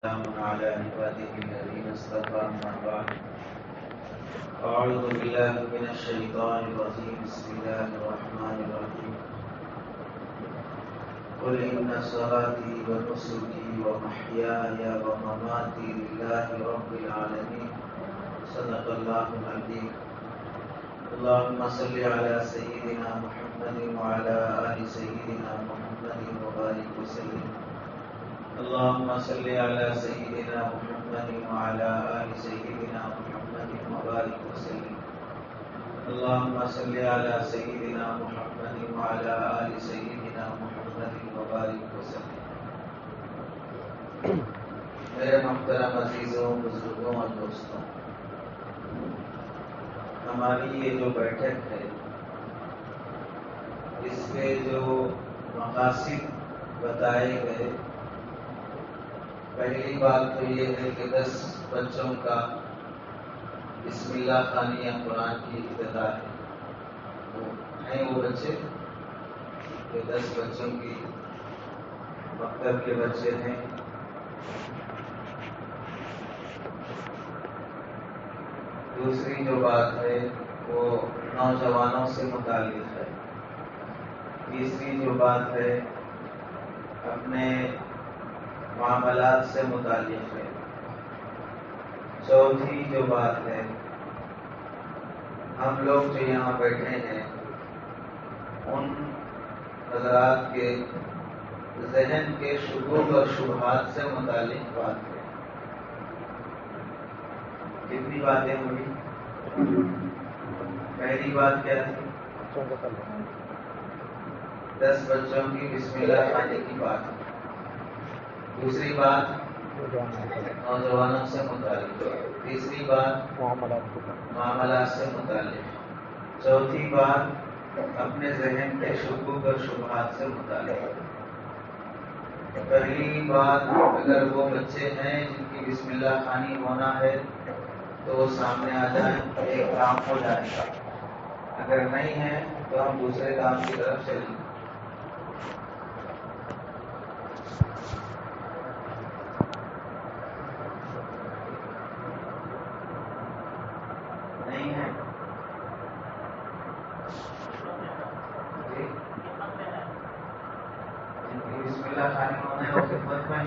سلام على عباده الذين اصطفى أما بعد أعوذ بالله من الشيطان الرجيم بسم الله الرحمن الرحيم قل إن صلاتي ونسكي ومحياي ومماتي لله رب العالمين صدق الله العظيم اللهم صل على سيدنا محمد وعلى آل سيدنا محمد وبارك وسلم اللهم صل على سيدنا محمد وعلى آل سيدنا محمد وبارك وسلم اللهم صل على سيدنا محمد وعلى آل سيدنا محمد وبارك وسلم میرے محترم عزیزوں بزرگوں اور دوستوں، ہماری یہ جو بیٹھک ہے اس کے جو مقاصد بتائے گئے، پہلی بات تو یہ ہے کہ 10 بچوں کا بسم اللہ خوانیہ قرآن کی ابتدا ہے۔ وہ بچے کہ 10 بچوں کی مکتب کے بچے ہیں۔ دوسری جو بات ہے وہ نوجوانوں سے متعلق ہے۔ تیسری جو بات ہے اپنے معاملات سے متعلق ہے۔ چوتھی جو بات ہے، ہم لوگ جو یہاں بیٹھے ہیں ان حضرات کے ذہن کے شکوک اور شبہات سے متعلق بات ہے۔ کتنی باتیں ہوئی؟ پہلی بات کیا تھی؟ 10 بچوں کی بسم اللہ خوانی کی بات ہے۔ دوسری بات نوجوانوں سے متعلق، تیسری بات معاملات سے متعلق، چوتھی بات اپنے ذہن کے شکوک اور شبہات سے متعلق۔ پہلی بات، اگر وہ بچے ہیں جن کی بسم اللہ خوانی ہونا ہے تو وہ سامنے آ جائیں، ایک کام ہو جائے گا۔ اگر نہیں ہے تو ہم دوسرے کام کی طرف چلیں گے۔ نہیں ہے جن کی بسم اللہ خوانی ہونا ہے وہ خدمت میں ہے۔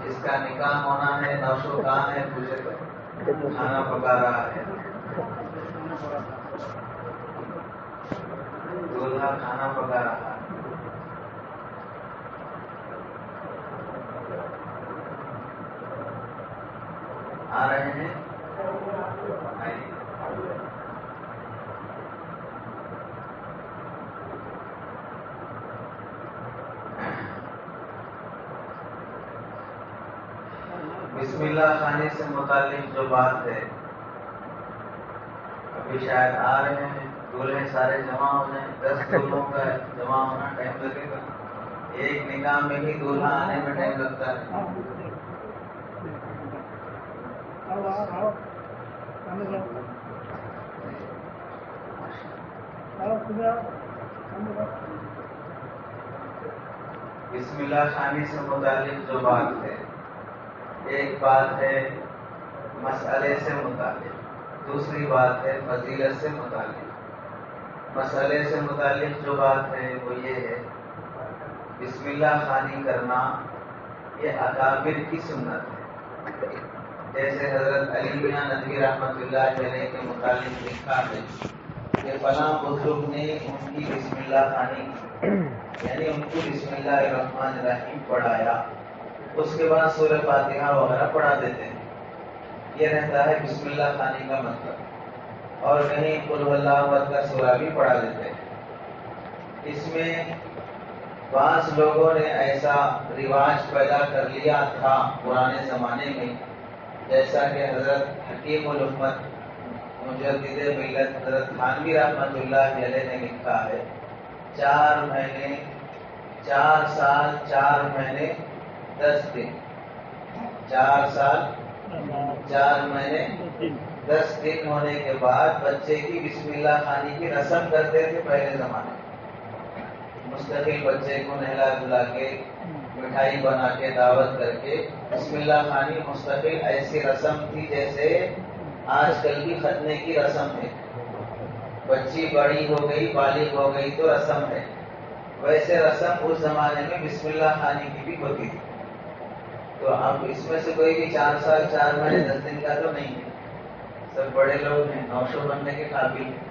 جس کا نکاح ہونا ہے، نوش و کان ہے، پوچھے کھانا پکا رہا ہے، دولہا کھانا پکا رہا ہے۔ آ رہے ہیں؟ بسم اللہ خوانی سے متعلق جو بات ہے، ابھی شاید آ رہے ہیں، دولہے سارے جمع ہو جائیں، 10 دولہوں کا جمع ہونا ٹائم لگے گا۔ ایک نکاح میں ہی دولہا آنے میں ٹائم لگتا ہے۔ بسم اللہ خوانی سے متعلق جو بات ہے، ایک بات ہے مسئلے سے متعلق، دوسری بات ہے فضیلت سے متعلق۔ مسئلے سے متعلق جو بات ہے وہ یہ ہے، بسم اللہ خوانی کرنا یہ اکابر کی سنت ہے۔ جیسے حضرت علی میاں ندوی رحمۃ اللہ علیہ کے متعلق لکھا ہے کہ فلاں بزرگ نے ان کی بسم اللہ خوانی کی، یعنی ان کو بسم اللہ الرحمن الرحیم پڑھایا، اس کے بعد سورہ فاتحہ وغیرہ پڑھا دیتے ہیں۔ یہ رہتا ہے بسم اللہ خوانی کا مطلب۔ اور کہیں قل هو اللہ احد کا سورہ بھی پڑھا دیتے ہیں۔ اس میں بعض لوگوں نے ایسا رواج پیدا کر لیا تھا پرانے زمانے میں، جیسا کہ حضرت حکیم الامت مجدد ملت حضرت تھانوی رحمۃ اللہ علیہ نے لکھا ہے، 4 مہینے 4 سال 4 مہینے 10 دن، 4 سال 4 مہینے 10 دن ہونے کے بعد بچے کی بسم اللہ خوانی کی رسم کرتے تھے پہلے زمانے میں۔ مستقل بچے کو نہلا دھلا کے مٹھائی بنا کے دعوت کر کے بسم اللہ خوانی مستقل ایسی رسم تھی جیسے آج کل کی ختنے کی رسم ہے. بچی بڑی ہو گئی بالغ ہو گئی تو رسم ہے، ویسے رسم اس زمانے میں بسم اللہ خوانی کی بھی ہوتی تھی. تو اب اس میں سے کوئی بھی 4 سال 4 مہینے 10 دن کا تو نہیں ہے، سب بڑے لوگ ہیں، نوشو بننے کے قابل ہیں.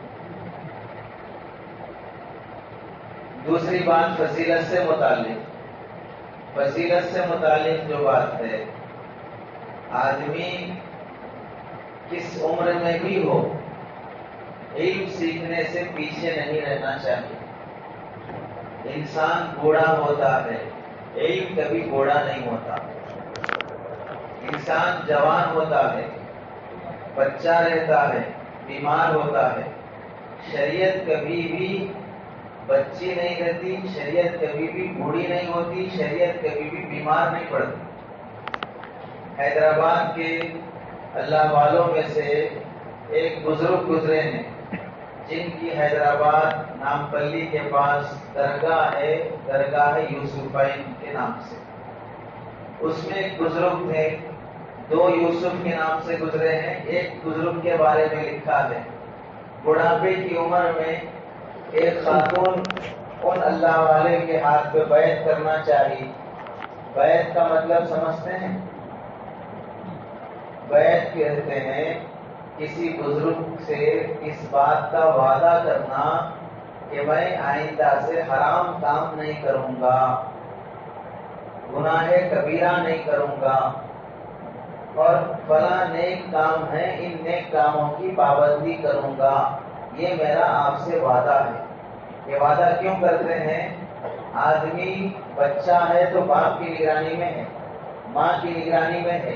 دوسری بات فضیلت سے متعلق جو بات ہے، آدمی کس عمر میں بھی ہو علم سیکھنے سے پیچھے نہیں رہنا چاہیے. انسان بوڑھا ہوتا ہے، علم کبھی بوڑھا نہیں ہوتا. انسان جوان ہوتا ہے، بچہ رہتا ہے، بیمار ہوتا ہے. شریعت کبھی بھی بچی نہیں رہتی، شریعت کبھی بھی بوڑھی نہیں ہوتی، شریعت کبھی بھی بیمار نہیں پڑتی. حیدرآباد کے اللہ والوں میں سے ایک بزرگ گزرے ہیں جن کی حیدرآباد نامپلی کے پاس درگاہ یوسفین کے نام سے. اس میں ایک بزرگ تھے، 2 یوسف کے نام سے گزرے ہیں. ایک بزرگ کے بارے میں لکھا ہے، بڑھاپے کی عمر میں ایک خاتون ان اللہ والے کے ہاتھ پہ بیعت کرنا چاہیے. بیعت کا مطلب سمجھتے ہیں؟ بیعت کہتے ہیں کسی بزرگ سے اس بات کا وعدہ کرنا کہ میں آئندہ سے حرام کام نہیں کروں گا، گناہ کبیرہ نہیں کروں گا، اور فلاں نیک کام ہے ان نیک کاموں کی پابندی کروں گا. یہ میرا آپ سے وعدہ ہے. یہ وعدہ کیوں کرتے ہیں؟ آدمی بچہ ہے تو باپ کی نگرانی میں ہے، ماں کی نگرانی میں ہے،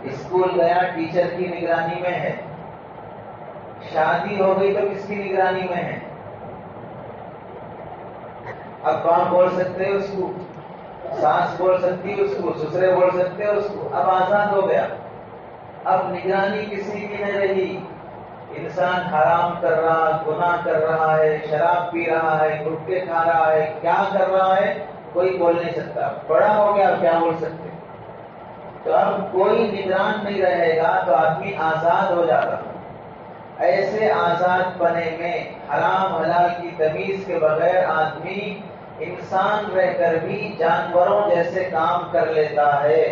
اسکول گیا ٹیچر کی نگرانی میں ہے، شادی ہو گئی تو کس کی نگرانی میں ہے؟ اب باپ بول سکتے اس کو، ساس بول سکتی اس کو، سسرے بول سکتے اس کو. اب آزاد ہو گیا، اب نگرانی کسی کی نہیں رہی. انسان حرام کر رہا، گناہ کر رہا ہے، شراب پی رہا ہے، گٹکے کھا رہا ہے، کیا کر رہا ہے کوئی بول نہیں سکتا. بڑا ہو گیا کیا بول سکتے؟ تو اب کوئی نگران نہیں رہے گا تو آدمی آزاد ہو جاتا. ایسے آزاد پنے میں حرام حلال کی تمیز کے بغیر آدمی انسان رہ کر بھی جانوروں جیسے کام کر لیتا ہے.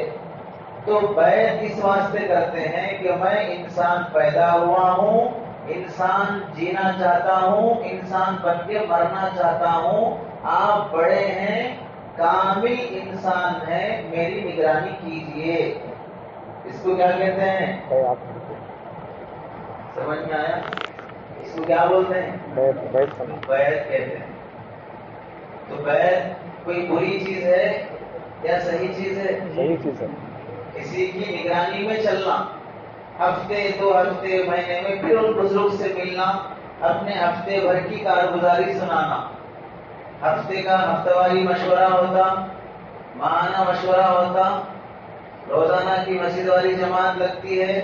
تو بیعت اس واسطے کرتے ہیں کہ میں انسان پیدا ہوا ہوں، انسان جینا چاہتا ہوں، انسان بن کے مرنا چاہتا ہوں. آپ بڑے ہیں، کامل انسان ہے، میری نگرانی کیجئے. اس کو کیا کہتے ہیں؟ سمجھ میں آیا؟ اس کو کیا بولتے ہیں؟ بیعت کہتے ہیں. تو بیعت کوئی بری چیز ہے یا صحیح چیز ہے؟ صحیح چیز ہے. کسی کی نگرانی میں چلنا، ہفتے 2 ہفتے مہینے میں پھر ان بزرگ سے ملنا، اپنے ہفتے بھر کی کارگزاری سنانا. ہفتے کا ہفتہ واری مشورہ ہوتا، ماہانہ مشورہ ہوتا، روزانہ کی مسجد والی جماعت لگتی ہے.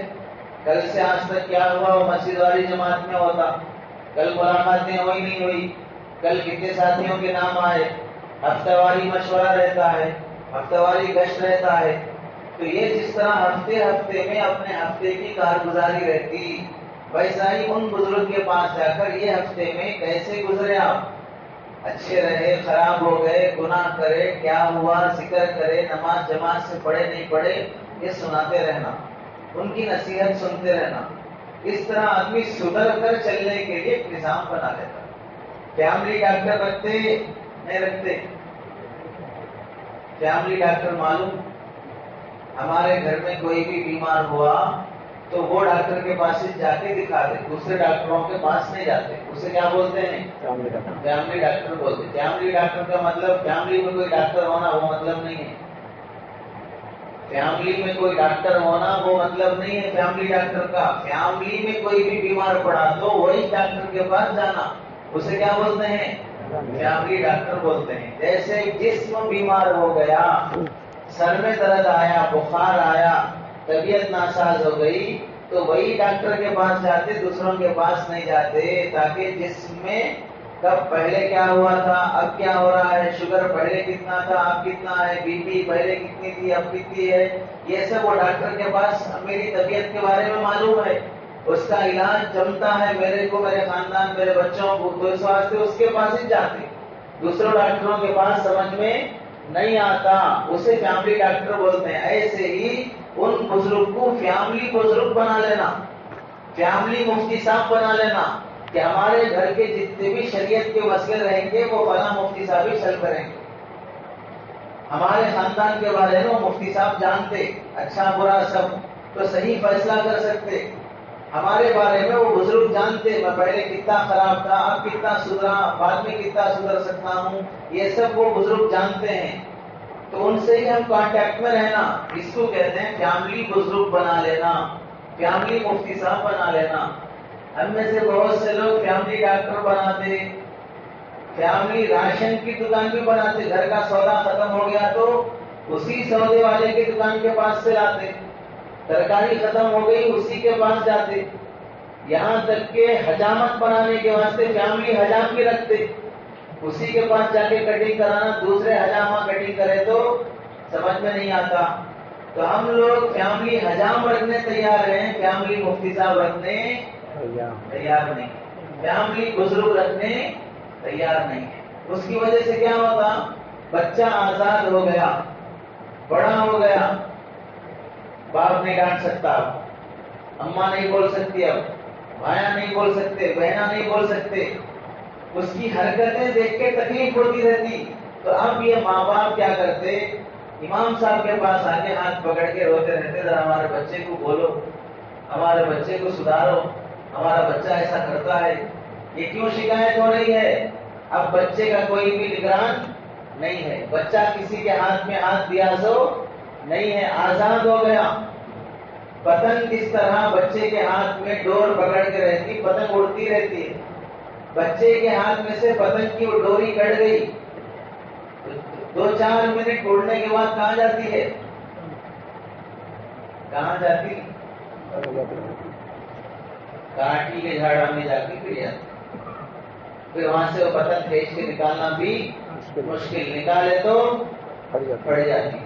کل سے آج تک کیا ہوا وہ مسجد والی جماعت میں ہوتا. کل ملاقاتیں ہوئی نہیں ہوئی، کل کتنے ساتھیوں کے نام آئے. ہفتہ واری مشورہ رہتا ہے، ہفتہ واری گشت رہتا ہے. تو یہ جس طرح ہفتے ہفتے میں اپنے ہفتے کی کارگزاری رہتی، ویسا ہی ان بزرگ کے پاس جا کر یہ ہفتے میں کیسے گزرے آپ، اچھے رہے، خراب ہو گئے، گناہ کرے، کیا ہوا، ذکر کرے، نماز جماعت سے پڑھے نہیں پڑھے، یہ سناتے رہنا، ان کی نصیحت سنتے رہنا. اس طرح آدمی سدھر کر چلنے کے لیے ایک نظام بنا لیتا. فیملی ڈاکٹر رکھتے نہیں رکھتے؟ فیملی ڈاکٹر معلوم، ہمارے گھر میں کوئی بھی بیمار ہوا تو وہ ڈاکٹر کے پاس جا کے دکھاتے، دوسرے ڈاکٹروں کے پاس نہیں جاتے. اسے کیا بولتے ہیں؟ فیملی ڈاکٹر بولتے. فیملی ڈاکٹر کا مطلب فیملی میں کوئی ڈاکٹر ہونا وہ مطلب نہیں ہے. فیملی میں کوئی ڈاکٹر ہونا وہ مطلب نہیں ہے فیملی ڈاکٹر کا. فیملی میں کوئی بھی بیمار پڑا تو وہی ڈاکٹر کے پاس جانا، اسے کیا بولتے ہیں؟ فیملی ڈاکٹر بولتے ہیں. جیسے جسم بیمار ہو گیا، سر میں درد آیا، بخار آیا، طبیعت ناساز ہو گئی، تو وہی ڈاکٹر کے پاس جاتے، دوسروں کے پاس نہیں جاتے، تاکہ جسم میں کب پہلے کیا ہوا تھا، اب کیا ہو رہا ہے، شوگر پہلے کتنا تھا اب کتنا ہے، بی پی پہلے کتنی تھی اب کتنی ہے، یہ سب وہ ڈاکٹر کے پاس میری طبیعت کے بارے میں معلوم ہے، اس کا علاج جمتا ہے میرے کو، میرے خاندان، میرے بچوں کو، تو اس واسطے اس کے پاس ہی جاتے، دوسروں ڈاکٹروں کے پاس سمجھ میں نہیں آتا، اسے فیملی ڈاکٹر بولتے ہیں۔ ایسے ہی ان بزرگ کو فیملی بزرگ بنا لینا، فیملی مفتی صاحب بنا لینا، کہ ہمارے گھر کے جتنے بھی شریعت کے مسئلے رہیں گے وہ فلاں مفتی صاحب ہی حل کریں گے، ہمارے خاندان کے بارے میں وہ مفتی صاحب جانتے، اچھا برا سب، تو صحیح فیصلہ کر سکتے، ہمارے بارے میں وہ بزرگ جانتے، میں پہلے کتنا خراب تھا اب کتنا سدھرا، بعد میں کتنا سدھر سکتا ہوں، یہ سب وہ بزرگ جانتے ہیں، تو ان سے ہی ہم کانٹیکٹ میں رہنا، اس کو کہتے ہیں فیملی بزرگ بنا لینا، فیملی مفتی صاحب بنا لینا۔ ہم میں سے بہت سے لوگ فیملی ڈاکٹر بناتے، فیملی راشن کی دکان بھی بناتے، گھر کا سودا ختم ہو گیا تو اسی سودے والے کی دکان کے پاس سے لاتے، ترکاری ختم ہو گئی اسی کے پاس جاتے، یہاں تک کہ حجامت بنانے کے واسطے فیملی حجام بھی رکھتے، اسی کے پاس جا کے کٹنگ کرانا، دوسرے حجامہ کٹنگ کرے تو سمجھ میں نہیں آتا، تو ہم لوگ فیملی حجام رکھنے تیار ہیں، فیملی مفتی صاحب رکھنے تیار نہیں، فیملی بزرگ رکھنے تیار نہیں ہے۔ اس کی وجہ سے کیا ہوتا، بچہ آزاد ہو گیا، بڑا ہو گیا، باپ نہیں ڈانٹ سکتا، اماں نہیں بول سکتی، اب بھایا نہیں بول سکتے، بہنا نہیں بول سکتے، اس کی حرکتیں دیکھ کے تکلیف ہوتی رہتی، تو اب یہ ماں باپ کیا کرتے، امام صاحب کے پاس آ کے ہاتھ پکڑ کے روتے رہتے، ذرا ہمارے بچے کو بولو، ہمارے بچے کو سدھارو، ہمارا بچہ ایسا کرتا ہے، یہ کیوں شکایت ہو رہی ہے؟ اب بچے کا کوئی بھی نگران نہیں ہے، بچہ کسی کے ہاتھ میں ہاتھ دیا سو نہیں ہے، آزاد ہو گیا، پتنگ کس طرح بچے کے ہاتھ میں ڈور پکڑ کے رہتی، پتنگ اڑتی رہتی ہے، بچے کے ہاتھ میں سے پتنگ کی وہ ڈوری کٹ گئی، 2-4 منٹ اڑنے کے بعد کہاں جاتی ہے، کہاں جاتی، کاٹی کے جھاڑ میں جا کے گر جاتی، پھر وہاں سے وہ پتنگ کھینچ کے نکالنا بھی مشکل، نکالے تو پڑ جاتی۔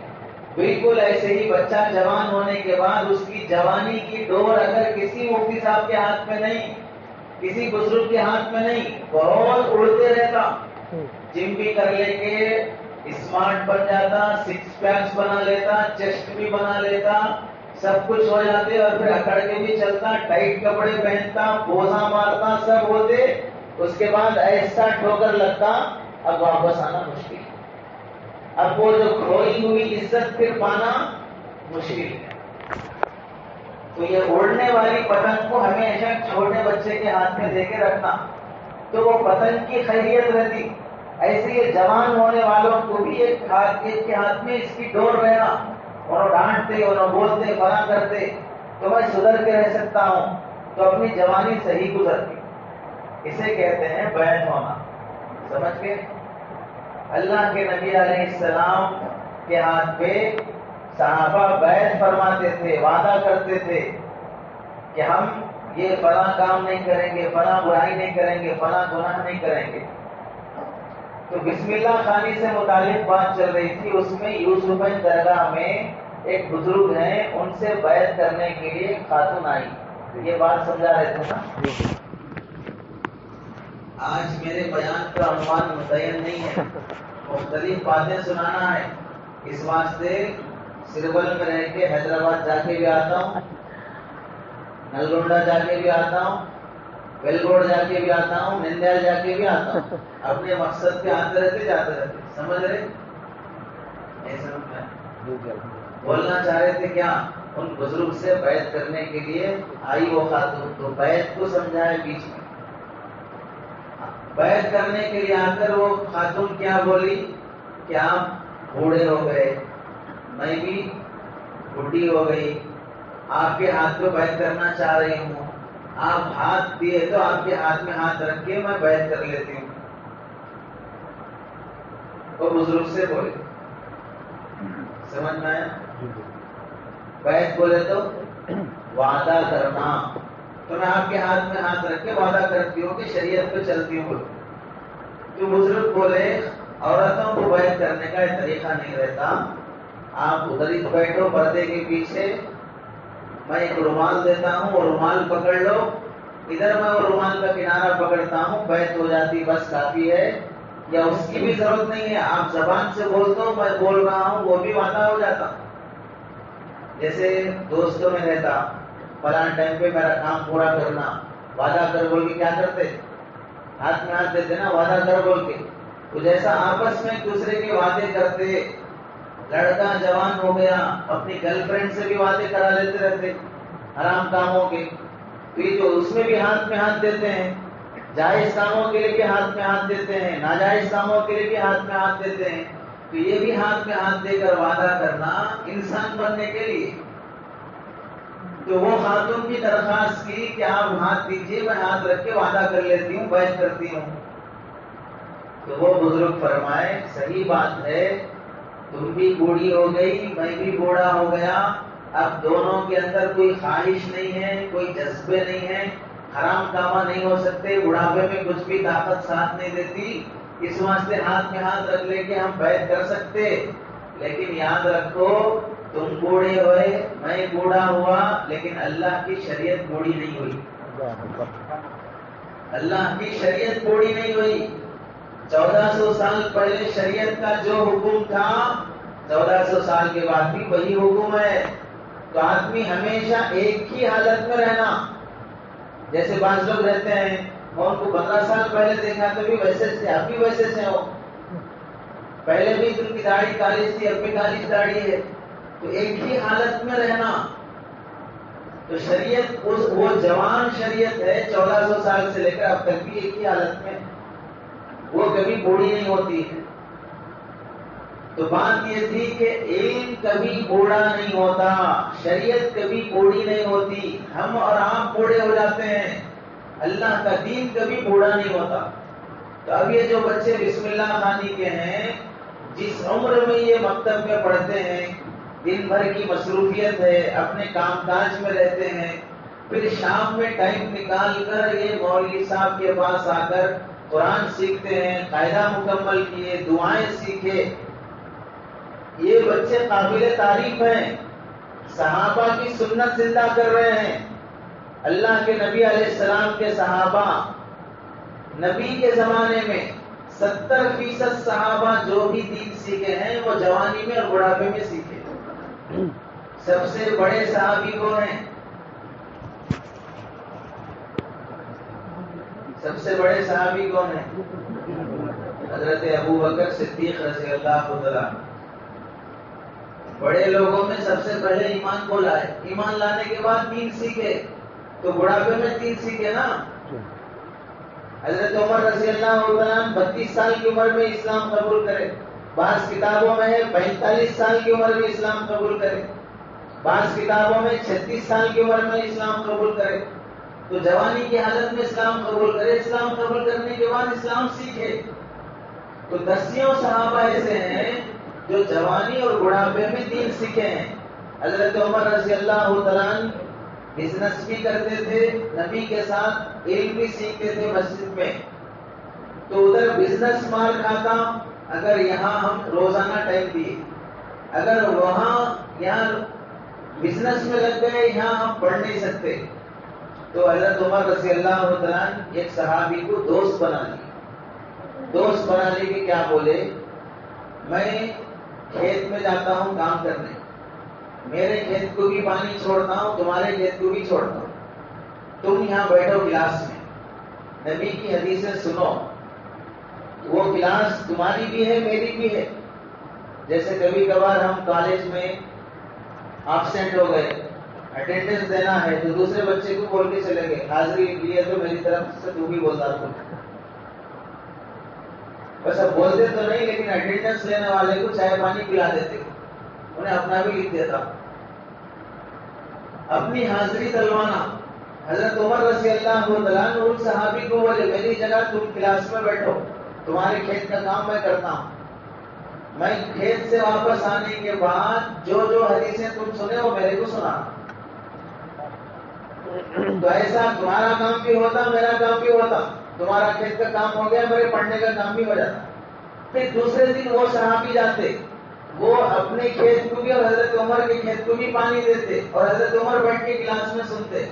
بالکل ایسے ہی بچہ جوان ہونے کے بعد اس کی جوانی کی ڈور اگر کسی مفتی صاحب کے ہاتھ میں نہیں، کسی بزرگ کے ہاتھ میں نہیں، بہت اڑتے رہتا، جم بھی کر لے کے اسمارٹ بن جاتا، 6 پیکس بنا لیتا، چیسٹ بھی بنا لیتا، سب کچھ ہو جاتے، اور پھر اکڑ کے بھی چلتا، ٹائٹ کپڑے پہنتا، بوزا مارتا، سب ہوتے، اس کے بعد ایسا ٹھوکر لگتا، اب واپس آنا مشکل، اب وہ جو کھوئی ہوئی عزت پھر پانا مشکل ہے۔ تو یہ اڑنے والی پتنگ کو ہمیشہ چھوٹے بچے کے ہاتھ میں دے کے رکھنا، تو وہ پتنگ کی خیریت رہتی، ایسے یہ جوان ہونے والوں کو بھی ایک کے ہاتھ میں اس کی ڈور رہنا، اور ڈانٹتے اور بولتے بنا کرتے تو میں سدھر کے رہ سکتا ہوں، تو اپنی جوانی صحیح گزرتی، اسے کہتے ہیں بیعت ہونا، سمجھ کے؟ اللہ کے نبی علیہ السلام کے ہاتھ پہ صحابہ بیعت فرماتے تھے، وعدہ کرتے تھے کہ ہم یہ فلاں کام نہیں کریں گے، فلاں برائی نہیں کریں گے، فلاں گناہ نہیں کریں گے۔ تو بسم اللہ خانی سے متعلق بات چل رہی تھی، اس میں یوسف درگاہ میں ایک بزرگ ہیں، ان سے بیعت کرنے کے لیے خاتون آئی، یہ بات سمجھا رہے تھے نا۔ آج میرے بیان کا عنوان متعین نہیں ہے، مختلف باتیں سنانا ہے، اس واسطے سرول میں رہ کے حیدرآباد جا کے بھی آتا ہوں، نلگونڈا جا کے بھی آتا ہوں، ویلگوڑ جا کے بھی آتا ہوں، نندیال جا کے بھی آتا ہوں، اپنے مقصد پہ آتے رہتے جاتے رہتے، سمجھ رہے؟ بولنا چاہ رہے تھے کیا؟ ان بزرگ سے بیعت کرنے کے لیے آئی وہ خاتون، تو بیعت کو سمجھائے بیچ میں، بیعت کرنے کے لیے آ کر وہ خاتون کیا بولی کہ آپ بوڑھے ہو گئے، میں بھی بڈھی ہو گئی، آپ کے ہاتھ پہ بیعت کرنا چاہ رہی ہوں، آپ ہاتھ دیے تو آپ کے ہاتھ میں ہاتھ رکھ کے میں بیعت کر لیتی ہوں۔ وہ بزرگ سے بولے، سمجھ میں آیا؟ بیعت بولے تو وعدہ کرنا، تو میں آپ کے ہاتھ میں ہاتھ رکھ کے وعدہ کرتی ہوں کہ شریعت پہ چلتی ہوں، تو بزرگ بولے عورتوں کو بیعت کرنے کا ایک طریقہ نہیں رہتا، آپ ادھر ہی بیٹھو پردے کے پیچھے، میں ایک رومال دیتا ہوں اور رومال پکڑ لو، ادھر میں وہ رومال کا کنارہ پکڑتا ہوں، بیعت ہو جاتی، بس کافی ہے، یا اس کی بھی ضرورت نہیں ہے، آپ زبان سے بولتے ہو میں بول رہا ہوں وہ بھی وعدہ ہو جاتا۔ جیسے دوستوں میں رہتا، فلاں ٹائم پہ میرا کام پورا کرنا، وعدہ کر بول کے کیا کرتے، ہاتھ میں ہاتھ دیتے نا، وعدہ کر بول کے۔ تو جیسا آپس میں ایک دوسرے کے وعدے کرتے، لڑکا جوان ہو گیا اپنی گرل فرینڈ سے بھی وعدے کرا لیتے رہتے حرام کاموں کے، پھر جو اس میں بھی ہاتھ میں ہاتھ دیتے ہیں، جائز کاموں کے لیے بھی ہاتھ میں ہاتھ دیتے ہیں، ناجائز کاموں کے لیے بھی ہاتھ میں ہاتھ دیتے ہیں، تو یہ بھی ہاتھ میں ہاتھ دے کر وعدہ کرنا انسان بننے کے لیے۔ تو وہ خاتون کی درخواست کی کہ آپ ہاتھ دیجیے، میں ہاتھ رکھ کے وعدہ کر لیتی ہوں، بیعت کرتی ہوں۔ تو وہ بزرگ فرمائے صحیح بات ہے، تم بھی بوڑھی ہو گئی، میں بھی بوڑھا ہو گیا، اب دونوں کے اندر کوئی خواہش نہیں ہے، کوئی جذبے نہیں ہے، حرام کامہ نہیں ہو سکتے، بڑھاپے میں کچھ بھی طاقت ساتھ نہیں دیتی، اس واسطے ہاتھ میں ہاتھ رکھ لے کے ہم بیعت کر سکتے، لیکن یاد رکھو تم بوڑھے ہوئے، میں بوڑھا ہوا، لیکن اللہ کی شریعت بوڑھی نہیں ہوئی، اللہ کی شریعت بوڑھی نہیں ہوئی۔ 1400 سال پہلے شریعت کا جو حکم تھا 1400 سال کے بعد بھی وہی حکم ہے۔ تو آدمی ہمیشہ ایک ہی حالت میں رہنا، جیسے بعض لوگ رہتے ہیں، میں ان کو 15 سال پہلے دیکھا تو بھی ویسے سے، اب بھی ویسے سے ہو، پہلے بھی تم کی داڑھی کالی تھی، اب بھی کالی داڑھی ہے، تو ایک ہی حالت میں رہنا۔ تو شریعت وہ جوان شریعت ہے 1400 سال سے لے کر اب تک بھی ایک ہی حالت میں، وہ کبھی بوڑھی نہیں ہوتی ہے۔ تو بات یہ تھی کہ علم کبھی بوڑھا نہیں ہوتا، شریعت کبھی بوڑھی نہیں ہوتی، ہم اور آپ بوڑھے ہو جاتے ہیں، اللہ کا دین کبھی بوڑھا نہیں ہوتا۔ تو اب یہ جو بچے بسم اللہ خوانی کے ہیں، جس عمر میں یہ مکتب میں پڑھتے ہیں، دن بھر کی مصروفیت ہے، اپنے کام کاج میں رہتے ہیں، پھر شام میں ٹائم نکال کر یہ مولوی صاحب کے پاس آ کر قرآن سیکھتے ہیں، قاعدہ مکمل کیے، دعائیں سیکھے، یہ بچے قابل تعریف ہیں، صحابہ کی سنت زندہ کر رہے ہیں۔ اللہ کے نبی علیہ السلام کے صحابہ، نبی کے زمانے میں 70% صحابہ جو بھی دین سیکھے ہیں وہ جوانی میں اور بڑھاپے میں سیکھے۔ سب سے بڑے صحابی کون ہیں؟ سب سے بڑے صحابی کون ہیں؟ حضرت ابو بکر صدیق رضی اللہ عنہ۔ بڑے لوگوں میں سب سے پہلے ایمان کو لائے، ایمان لانے کے بعد دین سیکھے، تو بڑھاپے میں دین سیکھے نا۔ حضرت عمر رضی اللہ عنہ 32 سال کی عمر میں اسلام قبول کرے، بعض کتابوں میں ہے 45 سال کی عمر میں اسلام قبول کرے، بعض کتابوں میں 36 سال کی عمر میں اسلام قبول کرے۔ تو جوانی کی حالت میں اسلام قبول کرے، اسلام قبول کرنے کے بعد اسلام سیکھے۔ تو دسیوں صحابہ ایسے ہیں جو جوانی اور بڑھاپے میں دین سیکھے ہیں۔ حضرت عمر رضی اللہ عنہ بزنس بھی کرتے تھے، نبی کے ساتھ علم بھی سیکھتے تھے مسجد میں، تو ادھر بزنس مار کھاتا، اگر یہاں ہم روزانہ ٹائم دیے، اگر یہاں بزنس میں لگ گئے، یہاں ہم پڑھ نہیں سکتے، تو حضرت عمر رضی اللہ عنہ ایک صحابی کو دوست بنا لی، دوست بنا لی کہ کیا بولے، میں کھیت میں جاتا ہوں کام کرنے، میرے کھیت کو بھی پانی چھوڑتا ہوں، تمہارے کھیت کو بھی چھوڑتا ہوں، تم یہاں بیٹھو کلاس میں، نبی کی حدیثیں سنو، وہ کلاس تمہاری بھی ہے میری بھی ہے۔ جیسے کبھی کبھار ہم کالج میں ایبسینٹ ہو گئے، اٹینڈنس دینا ہے، تو دوسرے بچے کو بول کے چلے گئے، حاضری لیے تو میری طرف سے تو بھی بولتا تھا، بس اب بولتے تو نہیں لیکن اٹینڈنس لینے والے کو چائے پانی پلا دیتے، انہیں اپنا بھی لکھ دیتا، اپنی حاضری دلوانا۔ حضرت عمر رضی اللہ عنہ ان صحابی کو بولے میری جگہ تم کلاس میں بیٹھو، تمہارے کھیت کا کام میں کرتا ہوں، میں کھیت سے واپس آنے کے بعد جو جو حدیثیں تم سنے وہ میرے کو سنا، تو ایسا تمہارا کام بھی ہوتا میرا کام بھی ہوتا۔ تمہارا کھیت کا کام ہو گیا، میرے پڑھنے کا کام بھی ہو جاتا۔ پھر دوسرے دن وہ صحابی جاتے، وہ اپنے کھیت کو بھی اور حضرت عمر کے کھیت کو بھی پانی دیتے، اور حضرت عمر بیٹھ کے کلاس میں سنتے۔